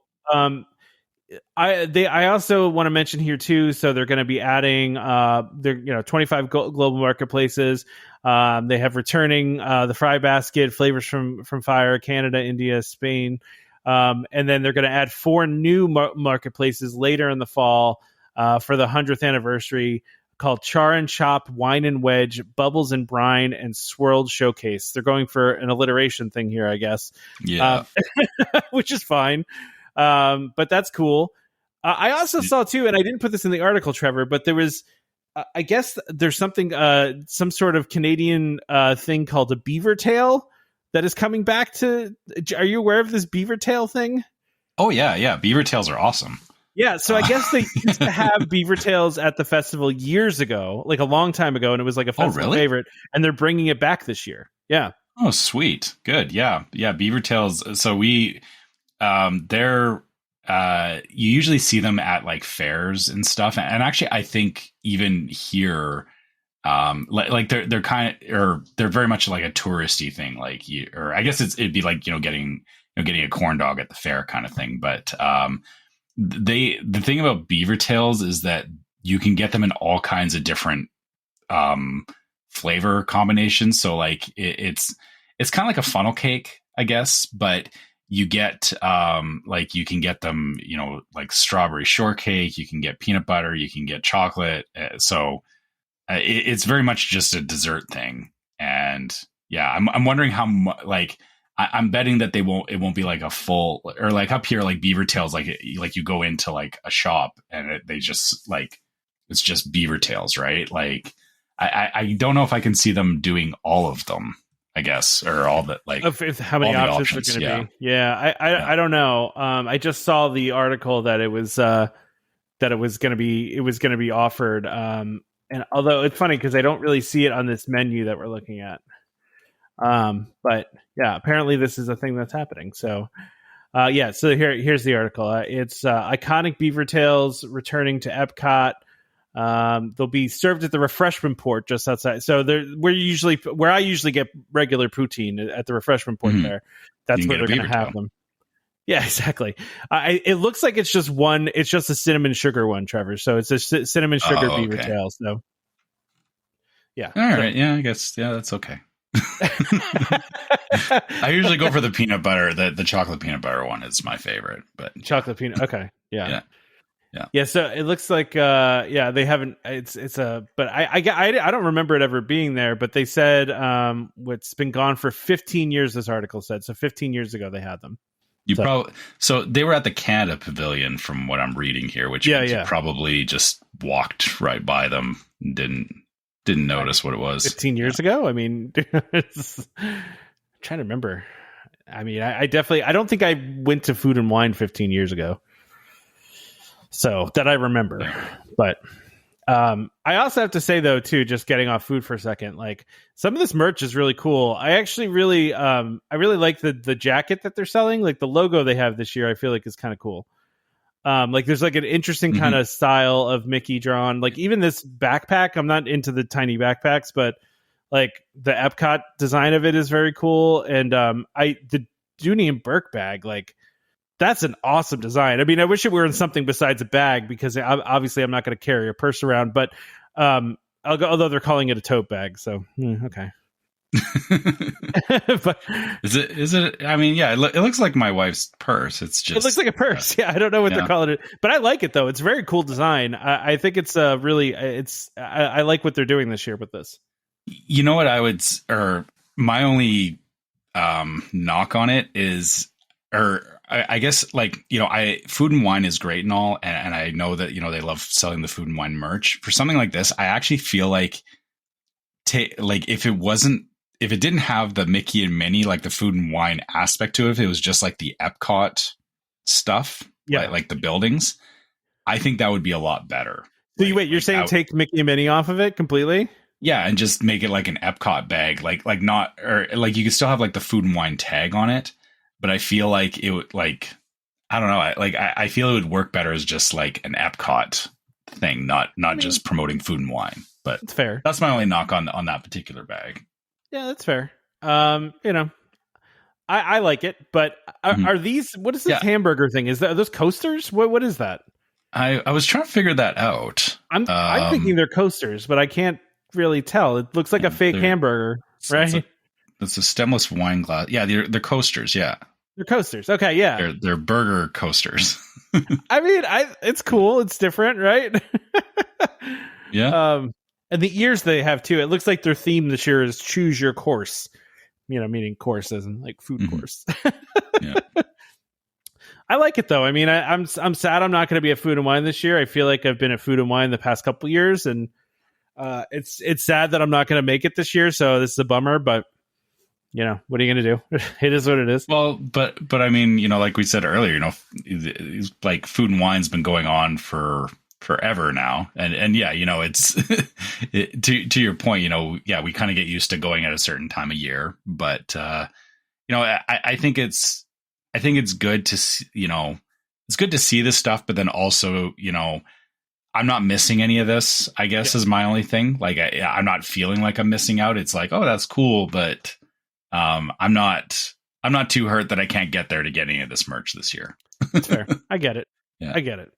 I also want to mention here too. So they're going to be adding 25 global marketplaces. They have returning the Fry Basket, Flavors from Fire, Canada, India, Spain, and then they're going to add 4 new marketplaces later in the fall for the 100th anniversary, called Char and Chop, Wine and Wedge, Bubbles and Brine, and Swirled Showcase. They're going for an alliteration thing here, I guess. Yeah, which is fine. But that's cool. I also saw too, and I didn't put this in the article, Trevor, but there was, I guess there's something, some sort of Canadian thing called a beaver tail that is coming back to. Are you aware of this beaver tail thing? Oh yeah. Beaver tails are awesome. Yeah, so I guess they used to have beaver tails at the festival years ago, like a long time ago, and it was like a festival favorite, and they're bringing it back this year. Yeah. Oh, sweet. Good. Yeah. Beaver tails. So you usually see them at like fairs and stuff. And actually, I think even here, like they're kind of, or they're very much like a touristy thing. Like or I guess it'd be like, getting a corn dog at the fair kind of thing. But, the thing about beaver tails is that you can get them in all kinds of different flavor combinations. So like it's kind of like a funnel cake, I guess, but you get like you can get them, like strawberry shortcake, you can get peanut butter, you can get chocolate. So it's very much just a dessert thing. And yeah, I'm wondering how much, like, I'm betting that it won't be like a full, or like up here, like beaver tails, like you go into like a shop and they just like, it's just beaver tails, right? Like, I don't know if I can see them doing all of them, I guess, or all that, like how many options are going to be. Yeah. I don't know. I just saw the article that it was going to be offered. And although it's funny because I don't really see it on this menu that we're looking at. But yeah, apparently this is a thing that's happening. So, so here's the article. It's iconic beaver tails returning to Epcot. They'll be served at the refreshment port just outside. So where I usually get regular poutine at the refreshment port there. That's where they're going to have them. Yeah, exactly. It looks like it's just one. It's just a cinnamon sugar one, Trevor. So it's a cinnamon sugar beaver tail. So yeah. All right. Yeah, I guess. Yeah, that's okay. I usually go for the peanut butter. The chocolate peanut butter one is my favorite. But chocolate peanut. Okay. Yeah. So it looks like they haven't. But I don't remember it ever being there. But they said it's been gone for 15 years. This article said so. 15 years ago they had them. So they were at the Canada Pavilion from what I'm reading here, which means you probably just walked right by them and didn't notice what it was 15 years ago. I mean, I'm trying to remember. I mean, I don't think I went to Food and Wine 15 years ago. So that I remember, but I also have to say though, too, just getting off food for a second, like some of this merch is really cool. I actually really like the jacket that they're selling. Like the logo they have this year, I feel like is kind of cool. Like there's like an interesting kind of style of Mickey drawn, like even this backpack. I'm not into the tiny backpacks, but like the Epcot design of it is very cool. And the Dooney and Burke bag, like that's an awesome design. I mean, I wish it were in something besides a bag because obviously I'm not going to carry a purse around, but although they're calling it a tote bag. So, okay. But is it I mean, yeah, it looks like my wife's purse. It looks like a purse. Yeah, I don't know what they're calling it, but I like it though. It's a very cool design. I think it's really I like what they're doing this year with this. You know what my only knock on it is, I guess, like, Food and Wine is great and all, and I know that they love selling the Food and Wine merch. For something like this, I actually feel like if it didn't have the Mickey and Minnie, like the Food and Wine aspect to it, if it was just like the Epcot stuff, like the buildings, I think that would be a lot better. So you're saying take Mickey and Minnie off of it completely? Yeah, and just make it like an Epcot bag, like not, or like you could still have like the Food and Wine tag on it, but I feel like it would, like, I don't know, I feel it would work better as just like an Epcot thing, not just promoting Food and Wine. But it's fair. That's my only knock on that particular bag. Yeah, that's fair. I like it, but are these? What is this hamburger thing? Are those coasters? What is that? I was trying to figure that out. I'm thinking they're coasters, but I can't really tell. It looks like a fake hamburger, right? It's a stemless wine glass. Yeah, they're coasters. Yeah, they're coasters. Okay, yeah, they're burger coasters. I mean, it's cool. It's different, right? Yeah. And the ears they have too. It looks like their theme this year is choose your course. Meaning course as in like food course. Yeah. I like it though. I mean, I'm sad I'm not going to be at Food and Wine this year. I feel like I've been at Food and Wine the past couple of years, and it's sad that I'm not going to make it this year. So this is a bummer, but what are you going to do? It is what it is. Well, but I mean, like we said earlier, like Food and Wine's been going on for forever now, and yeah, it's to your point, yeah, we kind of get used to going at a certain time of year, but I think it's good to see, it's good to see this stuff, but then also, I'm not missing any of this, I guess, is my only thing. Like I'm not feeling like I'm missing out. It's like, oh, that's cool, but I'm not too hurt that I can't get there to get any of this merch this year. That's fair. I get it. Yeah. I get it.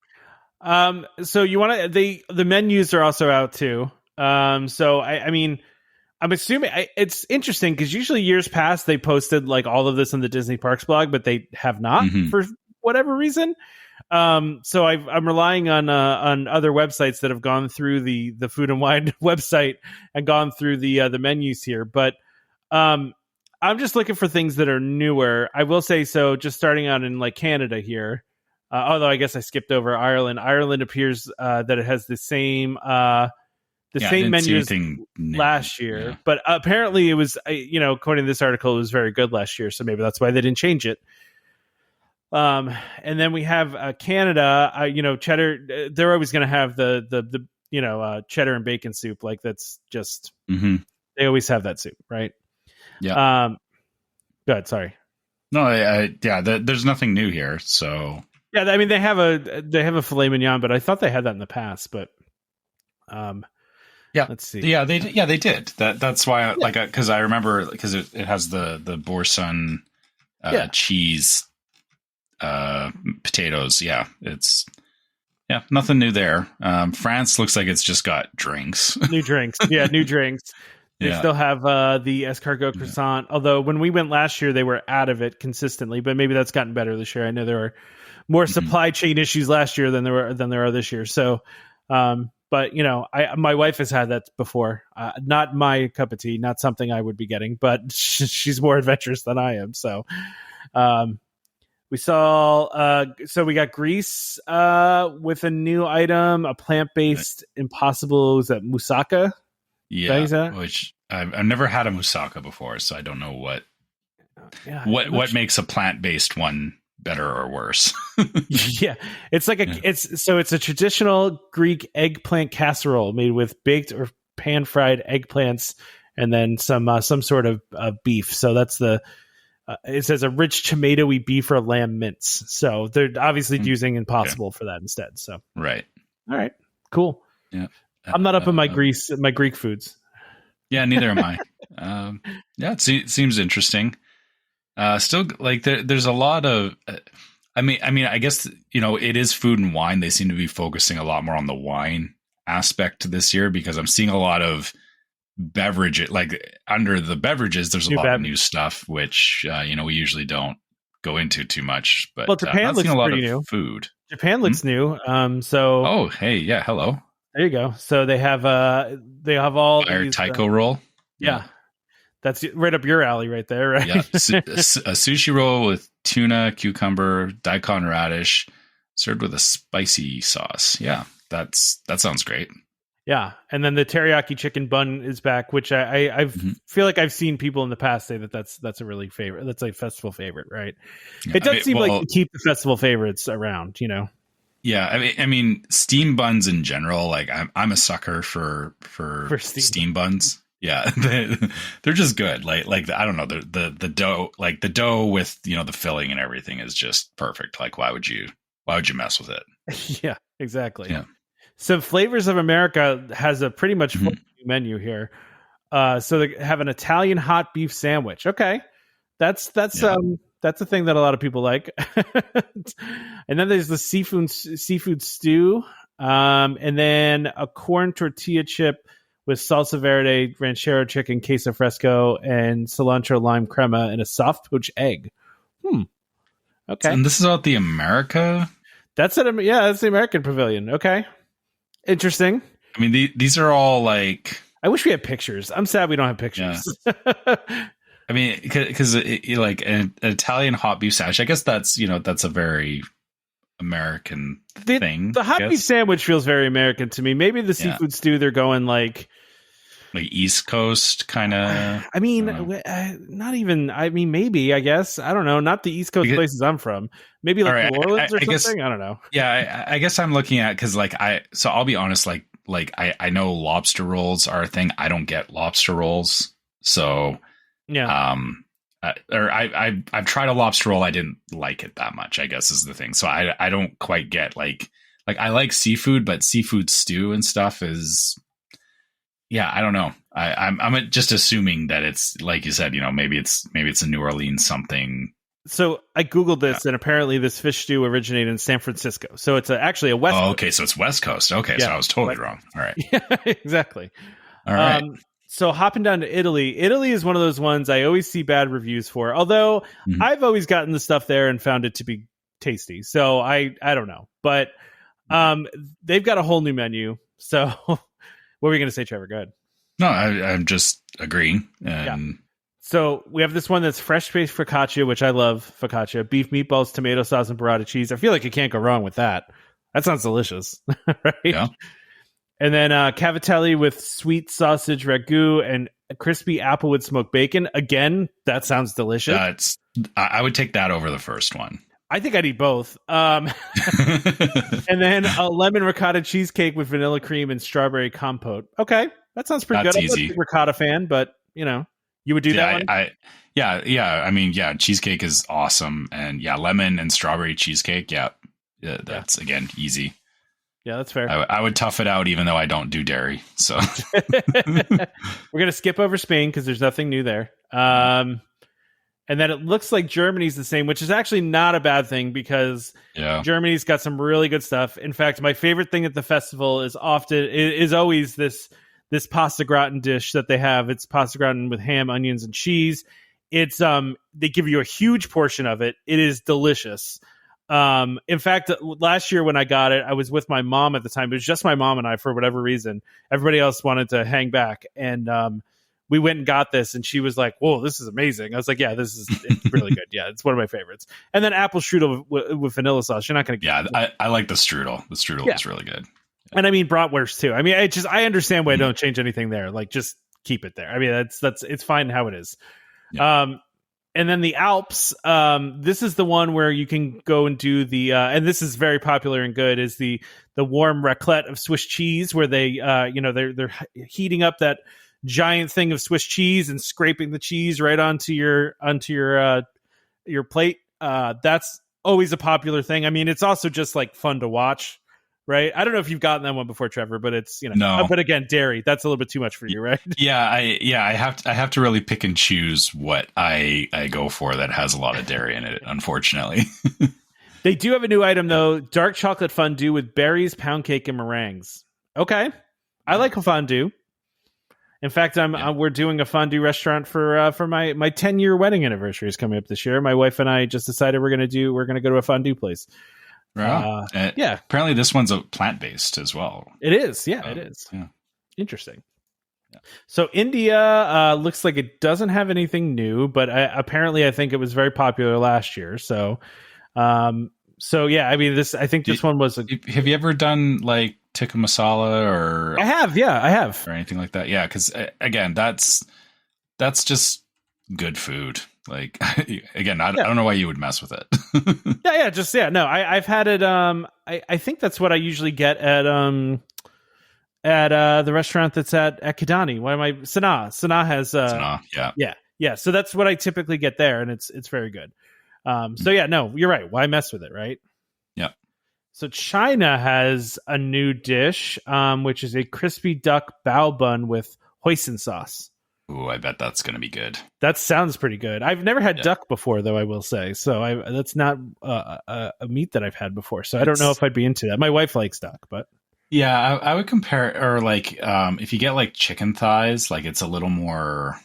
So you want to, the menus are also out too. So I mean, I'm assuming it's interesting because usually years past they posted like all of this on the Disney Parks blog, but they have not for whatever reason. So I'm relying on other websites that have gone through the Food and Wine website and gone through the menus here. But, I'm just looking for things that are newer. I will say so just starting out in like Canada here. Although I guess I skipped over Ireland. Ireland appears that it has the same menu as last year, but apparently it was according to this article, it was very good last year, so maybe that's why they didn't change it. And then we have Canada. Cheddar. They're always going to have the cheddar and bacon soup. Like that's just they always have that soup, right? Yeah. Go ahead. Sorry. No, there's nothing new here, so. Yeah, I mean they have a filet mignon, but I thought they had that in the past. But, let's see. Yeah, they did. That's why, because I remember because it has the Boursin cheese potatoes. Yeah, it's nothing new there. France looks like it's just got drinks. New drinks. Yeah, new drinks. They still have the escargot croissant. Although when we went last year, they were out of it consistently. But maybe that's gotten better this year. I know there are more supply chain issues last year than there are this year. So, but my wife has had that before. Not my cup of tea. Not something I would be getting. But she's more adventurous than I am. So, we saw. So we got Greece with a new item, a plant-based Impossible. Was that moussaka? Yeah, which I've never had a moussaka before, so I don't know what makes a plant-based one better or worse. Yeah, it's like it's a traditional Greek eggplant casserole made with baked or pan-fried eggplants and then some sort of beef. So that's it says a rich tomatoey beef or lamb mince. So they're obviously using Impossible for that instead. So right, all right, cool. Yeah. I'm not up in my Greek foods. Yeah, neither am I. It seems interesting. Still, like there's a lot of. I mean, I guess it is Food and Wine. They seem to be focusing a lot more on the wine aspect this year because I'm seeing a lot of beverage. Like under the beverages, there's a lot of new stuff which we usually don't go into too much. But Japan looks pretty new. Food. Japan looks new. So. Oh, hey, yeah, hello. There you go. So they have all these, taiko roll. Yeah. That's right up your alley right there, right? Yeah. A sushi roll with tuna, cucumber, daikon radish, served with a spicy sauce. Yeah, that sounds great. Yeah, and then the teriyaki chicken bun is back, which I feel like I've seen people in the past say that's a really favorite. That's a festival favorite, right? Yeah, it does seem like you keep the festival favorites around, Yeah, I mean, steam buns in general. Like, I'm a sucker for steam buns. Yeah, they're just good. Like I don't know, the dough, like the dough with the filling and everything is just perfect. Like, why would you mess with it? Yeah, exactly. Yeah. So Flavors of America has a pretty much full menu here. So they have an Italian hot beef sandwich. Okay, That's a thing that a lot of people like. And then there's the seafood stew, and then a corn tortilla chip with salsa verde, ranchero chicken, queso fresco, and cilantro lime crema, and a soft poached egg. Okay. And this is about the America. That's the American Pavilion. Okay. Interesting. I mean, these are all like. I wish we had pictures. I'm sad we don't have pictures. Yeah. I mean, because like an Italian hot beef sandwich, I guess that's a very American thing. The hot beef sandwich feels very American to me. Maybe the seafood stew, they're going like East Coast kind of. I mean, not even. I mean, maybe. I guess I don't know. Not the East Coast places I'm from. Maybe like New Orleans or something. Guess, I don't know. Yeah, I guess I'm looking at because So I'll be honest. Like I know lobster rolls are a thing. I don't get lobster rolls, so. Yeah. I've tried a lobster roll. I didn't like it that much, I guess is the thing. So I don't quite get like I like seafood, but seafood stew and stuff is, I don't know. I'm just assuming that it's like you said, maybe it's a New Orleans something. So I Googled this, and apparently this fish stew originated in San Francisco. So it's actually a West Coast. Okay. So it's West Coast. Okay. Yeah, so I was totally wrong. All right. Yeah, exactly. All right. So hopping down to Italy. Italy is one of those ones I always see bad reviews for, although I've always gotten the stuff there and found it to be tasty. So I don't know, but they've got a whole new menu. So what were you going to say, Trevor? Go ahead. No, I'm just agreeing. Yeah. So we have this one that's fresh-faced focaccia, which I love focaccia, beef meatballs, tomato sauce, and burrata cheese. I feel like you can't go wrong with that. That sounds delicious, right? Yeah. And then cavatelli with sweet sausage ragu and crispy applewood smoked bacon. Again, that sounds delicious. I would take that over the first one. I think I'd eat both. And then a lemon ricotta cheesecake with vanilla cream and strawberry compote. Okay, that sounds pretty good. Easy. I'm not a ricotta fan, but you would do that one? Yeah. I mean, cheesecake is awesome. And lemon and strawberry cheesecake. Yeah, that's, again, easy. Yeah, that's fair. I would tough it out even though I don't do dairy. So we're going to skip over Spain because there's nothing new there. And then it looks like Germany's the same, which is actually not a bad thing because Germany's got some really good stuff. In fact, my favorite thing at the festival is always this pasta gratin dish that they have. It's pasta gratin with ham, onions, and cheese. It's they give you a huge portion of it. It is delicious. In fact, last year when I got it, I was with my mom at the time. It was just my mom and I for whatever reason. Everybody else wanted to hang back. And we went and got this, and she was like, "Whoa, this is amazing." I was like, "Yeah, it's really good. Yeah, it's one of my favorites." And then apple strudel with vanilla sauce. You're not going to get it. I like the strudel. The strudel is really good. Yeah. And I mean, bratwurst too. I mean, I understand why I don't change anything there. Like, just keep it there. I mean, that's it's fine how it is. Yeah. And then the Alps, this is the one where you can go and do the, and this is very popular and good, is the warm raclette of Swiss cheese, where they, they're heating up that giant thing of Swiss cheese and scraping the cheese right onto your plate. That's always a popular thing. I mean, it's also just like fun to watch. Right. I don't know if you've gotten that one before, Trevor, but it's, no. But again, dairy, that's a little bit too much for you, right? I have to really pick and choose what I go for that has a lot of dairy in it, unfortunately. They do have a new item though, dark chocolate fondue with berries, pound cake, and meringues. Okay. I like a fondue. In fact, we're doing a fondue restaurant for my 10-year wedding anniversary is coming up this year. My wife and I just decided we're going to go to a fondue place. Wow. Apparently this one's a plant-based as well. It is. Yeah, it is. Yeah. Interesting. Yeah. So India looks like it doesn't have anything new, but apparently I think it was very popular last year. So, I mean, this one was. Have you ever done like tikka masala or? I have. Yeah, I have. Or anything like that. Yeah. Cause again, that's just good food. Like, again, I don't know why you would mess with it. No, I've had it. I think that's what I usually get at the restaurant that's at Kidani. Why am I? Sanaa. Sanaa has. Sanaa, yeah. So that's what I typically get there, and it's very good. No, you're right. Why mess with it, right? Yeah. So China has a new dish, which is a crispy duck bao bun with hoisin sauce. Ooh, I bet that's going to be good. That sounds pretty good. I've never had duck before, though, I will say. So that's not a meat that I've had before. So I don't know if I'd be into that. My wife likes duck, but. Yeah, I would compare, or like if you get like chicken thighs, like it's a little more,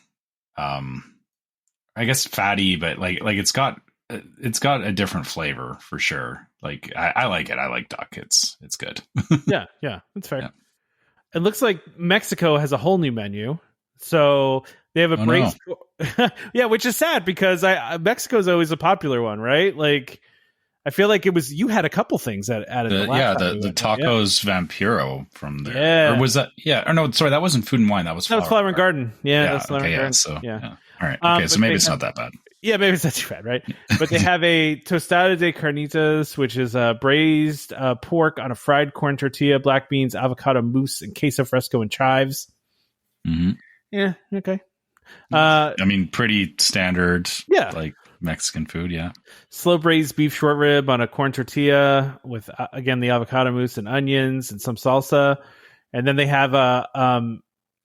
I guess fatty, but like it's got a different flavor for sure. Like I like it. I like duck. It's good. yeah, that's fair. Yeah. It looks like Mexico has a whole new menu. So they have a braised, yeah, which is sad because Mexico's always a popular one, right? Like I feel like you had a couple things added. The tacos Vampiro from there. Yeah. Or was that? Yeah. Or no, sorry, that wasn't Food and Wine. That was Flower and Garden. Yeah. That's Flower and Garden. So, yeah. All right. Okay. So maybe it's not that bad. Yeah, maybe it's not too bad, right? But they have a tostada de carnitas, which is braised pork on a fried corn tortilla, black beans, avocado mousse, and queso fresco and chives. Mm-hmm. Yeah. Okay. I mean, pretty standard. Yeah. Like Mexican food. Yeah. Slow braised beef short rib on a corn tortilla with again the avocado mousse and onions and some salsa, and then they have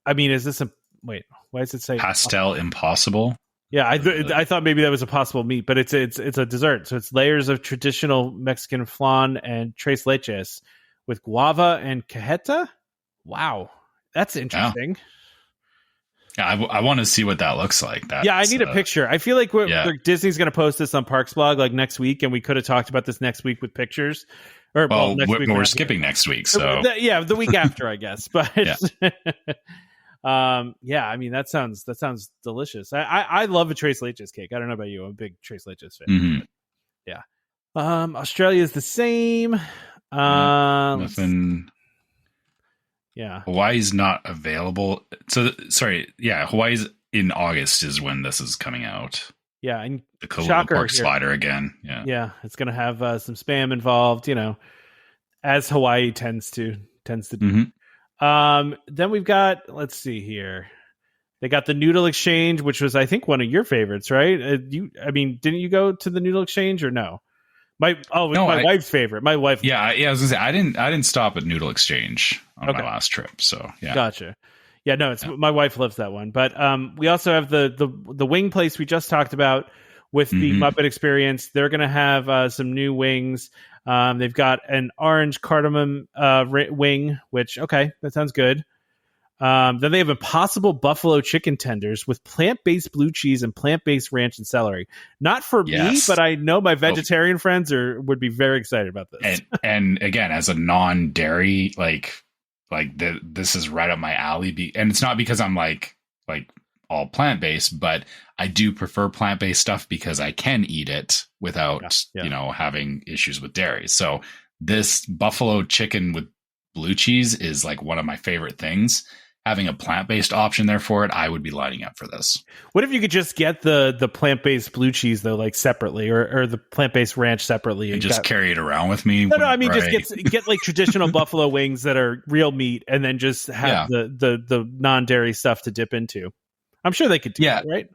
is this a wait? Why does it say pastel impossible? Yeah, I thought maybe that was a possible meat, but it's a dessert. So it's layers of traditional Mexican flan and tres leches with guava and cajeta. Wow, that's interesting. Yeah, I want to see what that looks like. I need a picture. I feel like Disney's going to post this on Parks Blog like next week, and we could have talked about this next week with pictures. Or we're skipping next week, so the week after, I guess. But I mean that sounds delicious. I love a tres leches cake. I don't know about you. I'm a big tres leches fan. Mm-hmm. Yeah. Australia is the same. Nothing. Yeah. Hawaii's not available. So sorry. Yeah, Hawaii's in August is when this is coming out. Yeah, and the Kahlua pork slider again. Yeah. Yeah, it's going to have some spam involved. As Hawaii tends to do. Mm-hmm. Then we've got, let's see here. They got the Noodle Exchange, which was, I think, one of your favorites, right? Didn't you go to the Noodle Exchange or no? My wife's favorite. My wife. Yeah. I was gonna say I didn't stop at Noodle Exchange on my last trip. So yeah. Gotcha. Yeah, no, my wife loves that one. But we also have the wing place we just talked about with the Muppet Experience. They're gonna have some new wings. They've got an orange cardamom wing, which that sounds good. Then they have Impossible Buffalo Chicken Tenders with plant-based blue cheese and plant-based ranch and celery. Not for me, but I know my vegetarian friends would be very excited about this. And again, as a non-dairy, this is right up my alley. And it's not because I'm like all plant-based, but I do prefer plant-based stuff because I can eat it without having issues with dairy. So this buffalo chicken with blue cheese is like one of my favorite things. Having a plant-based option there for it, I would be lining up for this. What if you could just get the plant-based blue cheese though, like separately, or the plant-based ranch separately, and just carry it around with me? No, I mean just get like traditional buffalo wings that are real meat, and then just have the non-dairy stuff to dip into. I'm sure they could do that, right?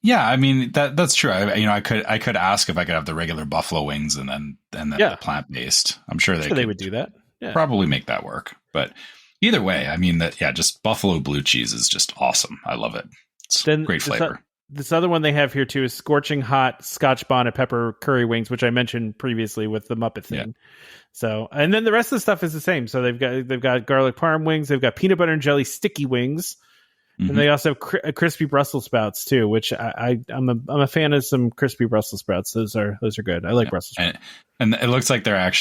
Yeah, I mean that's true. I could ask if I could have the regular buffalo wings and then the plant-based. I'm sure they would do that. Yeah. Probably make that work, but. Either way, I mean just buffalo blue cheese is just awesome. I love it. It's great flavor. This other one they have here too is scorching hot Scotch bonnet pepper curry wings, which I mentioned previously with the Muppet thing. Yeah. So, and then the rest of the stuff is the same. So they've got garlic parm wings, they've got peanut butter and jelly sticky wings, and they also have crispy Brussels sprouts too, which I'm a fan of some crispy Brussels sprouts. Those are good. I like Brussels sprouts. And it looks like they're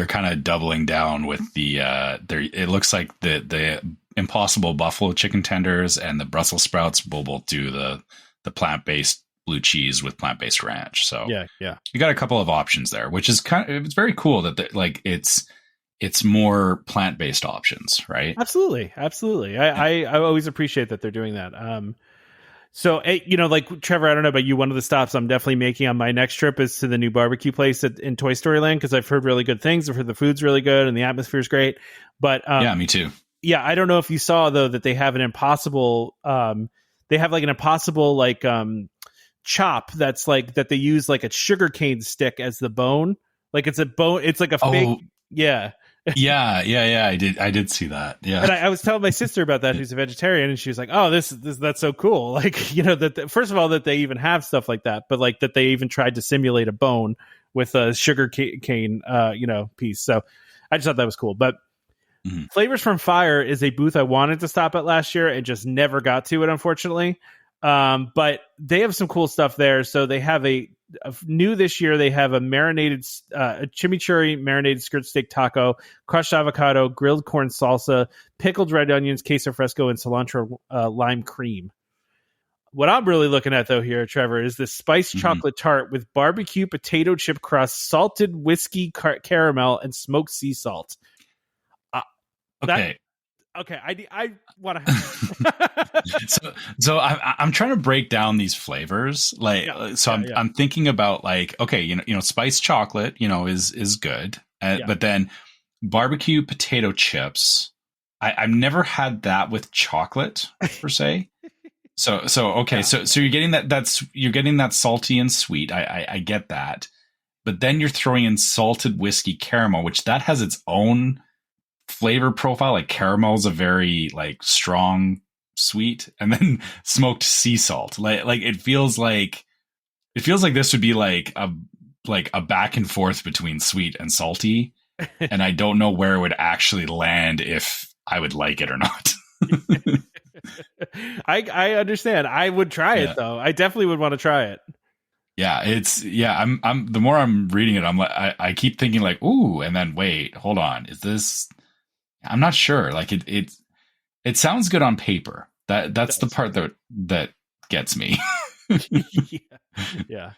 kind of doubling down with the it looks like the Impossible Buffalo Chicken Tenders and the Brussels sprouts will both do the plant-based blue cheese with plant-based ranch. So yeah, you got a couple of options there, which is it's very cool that it's more plant-based options, right? Absolutely. I always appreciate that they're doing that. So, like Trevor, I don't know about you. One of the stops I'm definitely making on my next trip is to the new barbecue place in Toy Story Land, because I've heard really good things. I've heard the food's really good and the atmosphere's great. But yeah, me too. Yeah, I don't know if you saw though that they have an impossible. They have like an impossible chop that's like that they use like a sugarcane stick as the bone. Like it's a bone. It's like a fake. Yeah. Yeah. I did see that. Yeah. And I was telling my sister about that, who's a vegetarian, and she was like, "Oh, that's so cool!" Like, you know, that first of all, that they even have stuff like that, but like that they even tried to simulate a bone with a sugar cane, piece. So I just thought that was cool. But Flavors from Fire is a booth I wanted to stop at last year and just never got to it, unfortunately. But they have some cool stuff there. So they have a new this year. They have a chimichurri marinated skirt steak taco, crushed avocado, grilled corn salsa, pickled red onions, queso fresco, and cilantro lime cream. What I'm really looking at, though, here, Trevor, is this spiced chocolate tart with barbecue potato chip crust, salted whiskey caramel, and smoked sea salt. Okay. I want to have so I'm trying to break down these flavors. I'm thinking about like, okay, you know, spiced chocolate, you know, is good. But then barbecue potato chips, I've never had that with chocolate per se. So you're getting you're getting that salty and sweet. I get that. But then you're throwing in salted whiskey caramel, which that has its own flavor profile. Like caramel is a very like strong sweet, and then smoked sea salt. Like it feels like this would be like a back and forth between sweet and salty, and I don't know where it would actually land if I would like it or not. I understand. I would try it though. I definitely would want to try it. Yeah, I'm the more I'm reading it, I'm like I keep thinking like, ooh, and then wait, hold on, is this? I'm not sure. Like it sounds good on paper. That's the part that gets me. Yeah.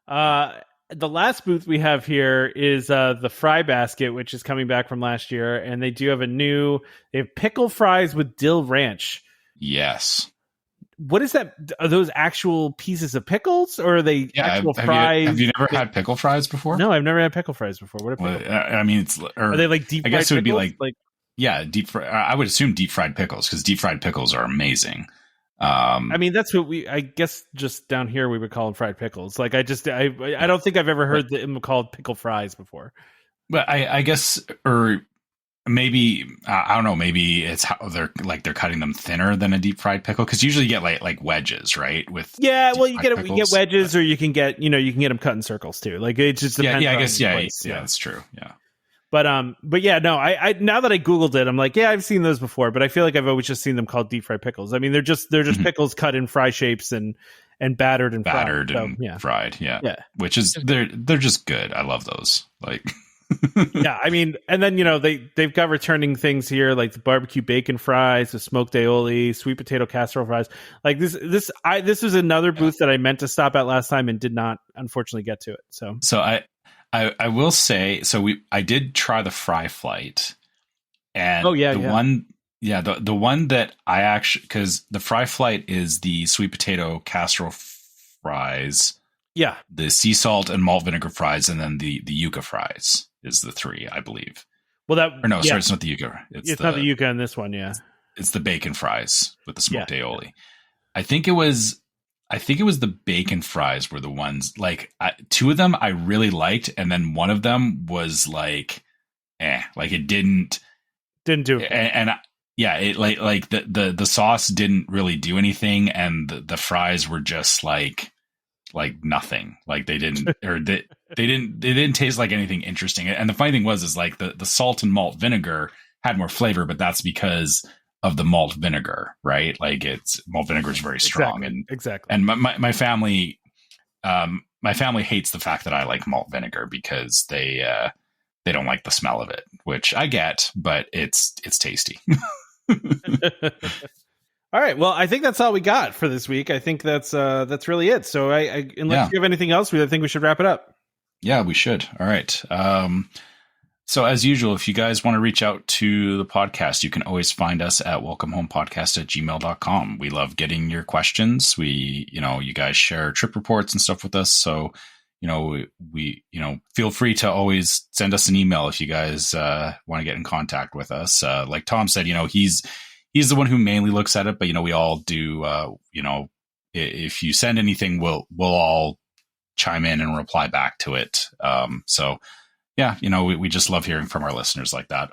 The last booth we have here is the Fry Basket, which is coming back from last year, and they do have they have pickle fries with dill ranch. Yes. What is that? Are those actual pieces of pickles, or are they actual fries? Have you never had pickle fries before? No, I've never had pickle fries before. What are pickle fries? I mean, are they like deep? I guess it would pickles? be like yeah, deep fry. I would assume deep fried pickles, because deep fried pickles are amazing. I mean, that's what I guess just down here we would call them fried pickles. Like I don't think I've ever heard them called pickle fries before. But I guess, or maybe, I don't know, maybe it's how they're cutting them thinner than a deep fried pickle, because usually you get like wedges, right? With you get wedges, or you can get them cut in circles too. Like it just depends. I guess that's true. Yeah. But yeah, no, I now that I Googled it, I'm like, yeah, I've seen those before, but I feel like I've always just seen them called deep fried pickles. I mean, they're just pickles cut in fry shapes and battered and fried. Fried. Yeah. Which is they're just good. I love those. Like yeah, I mean, and then they've got returning things here like the barbecue bacon fries, the smoked aioli, sweet potato casserole fries. Like this was another booth that I meant to stop at last time and did not unfortunately get to it. So I will say, I did try the Fry Flight, and the one that I actually, because the Fry Flight is the sweet potato casserole fries, the sea salt and malt vinegar fries, and then the yuca fries is the three, I believe. Well, sorry, it's not the yuca. It's not the yuca in this one. Yeah, it's the bacon fries with the smoked aioli. I think it was the bacon fries were the ones, like two of them I really liked, and then one of them was like it didn't do it. And it like the sauce didn't really do anything, and the fries were just like nothing. Like they didn't they didn't taste like anything interesting. And the funny thing is like the salt and malt vinegar had more flavor, but that's because of the malt vinegar, right? Like malt vinegar is very strong. Exactly. And my family hates the fact that I like malt vinegar, because they don't like the smell of it, which I get, but it's tasty. All right. Well, I think that's all we got for this week. I think that's really it. So unless you have anything else, I think we should wrap it up. Yeah, we should. All right. So as usual, if you guys want to reach out to the podcast, you can always find us at welcomehomepodcast@gmail.com. We love getting your questions. You guys share trip reports and stuff with us. So, we feel free to always send us an email if you guys want to get in contact with us. Like Tom said, he's the one who mainly looks at it, but we all do. If you send anything, we'll all chime in and reply back to it. So yeah, we just love hearing from our listeners like that.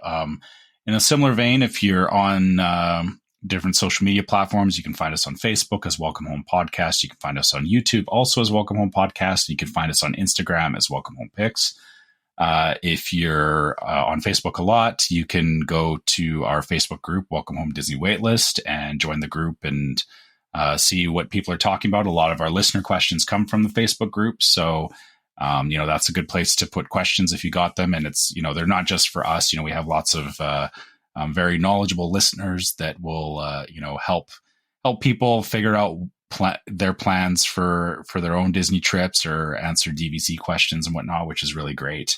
In a similar vein, if you're on different social media platforms, you can find us on Facebook as Welcome Home Podcast. You can find us on YouTube also as Welcome Home Podcast. You can find us on Instagram as Welcome Home Pics. If you're on Facebook a lot, you can go to our Facebook group, Welcome Home Disney Waitlist, and join the group and see what people are talking about. A lot of our listener questions come from the Facebook group. So, that's a good place to put questions if you got them. And it's, they're not just for us. We have lots of very knowledgeable listeners that will, help people figure out their plans for their own Disney trips or answer DVC questions and whatnot, which is really great.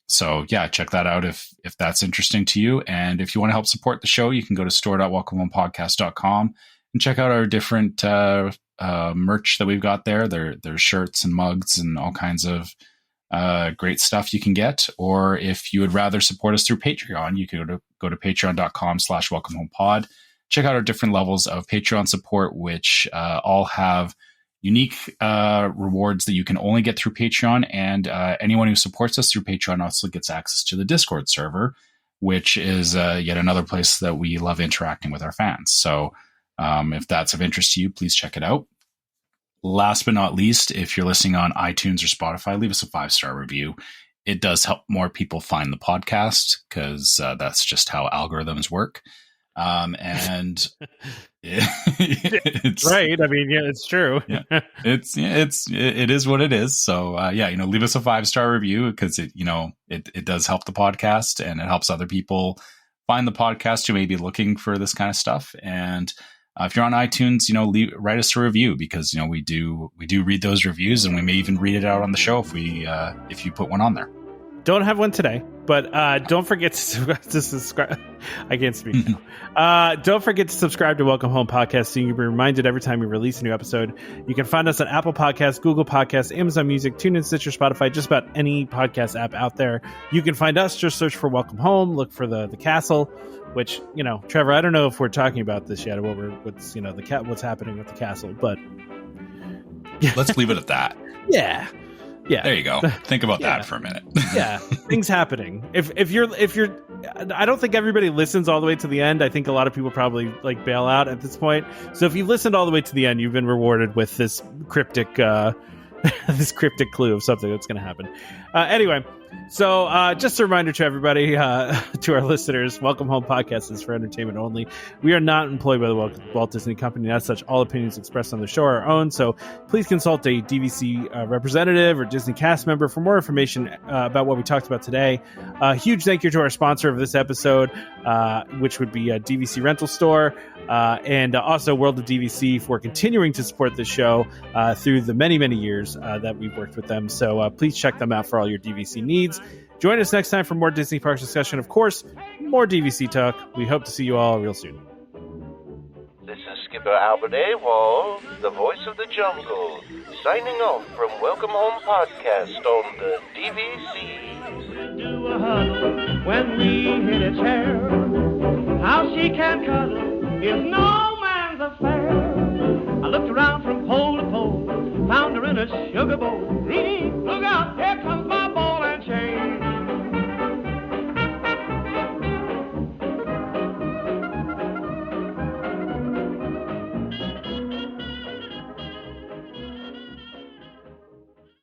So yeah, check that out if that's interesting to you. And if you want to help support the show, you can go to store.welcomehomepodcast.com and check out our different merch that we've got there. There's shirts and mugs and all kinds of great stuff you can get. Or if you would rather support us through Patreon, you can go to patreon.com/welcomehomepod. Check out our different levels of Patreon support, which all have unique rewards that you can only get through Patreon. And anyone who supports us through Patreon also gets access to the Discord server, which is yet another place that we love interacting with our fans. So if that's of interest to you, please check it out. Last but not least, if you're listening on iTunes or Spotify, leave us a 5-star review. It does help more people find the podcast because that's just how algorithms work. And it's right. I mean, yeah, it's true. Yeah, it is what it is. So, leave us a 5-star review because it does help the podcast and it helps other people find the podcast who may be looking for this kind of stuff. And if you're on iTunes, write us a review because, we do read those reviews and we may even read it out on the show if you put one on there. Don't have one today, but don't forget to subscribe. I can't speak now. Don't forget to subscribe to Welcome Home Podcast so you can be reminded every time we release a new episode. You can find us on Apple Podcasts, Google Podcasts, Amazon Music, TuneIn, Stitcher, Spotify, just about any podcast app out there. You can find us, just search for Welcome Home, look for the castle, which, Trevor, I don't know if we're talking about this yet or what's happening with the castle, but let's leave it at that. Yeah. Yeah. There you go. Think about that for a minute. Yeah. Things happening. If you're I don't think everybody listens all the way to the end. I think a lot of people probably bail out at this point. So if you've listened all the way to the end, you've been rewarded with this cryptic clue of something that's going to happen. Anyway, so just a reminder to everybody, to our listeners, Welcome Home Podcast is for entertainment only. We are not employed by the Walt Disney Company. As such, all opinions expressed on the show are our own. So please consult a DVC representative or Disney cast member for more information about what we talked about today. Huge thank you to our sponsor of this episode, which would be a DVC rental store. And also World of DVC for continuing to support this show through the many, many years that we've worked with them. So please check them out for all your DVC needs. Join us next time for more Disney Parks discussion. Of course, more DVC talk. We hope to see you all real soon. This is Skipper Albert Awol, the voice of the jungle, signing off from Welcome Home Podcast on the DVC. Do a huddle when we hit a chair. How she can cuddle is no man's affair.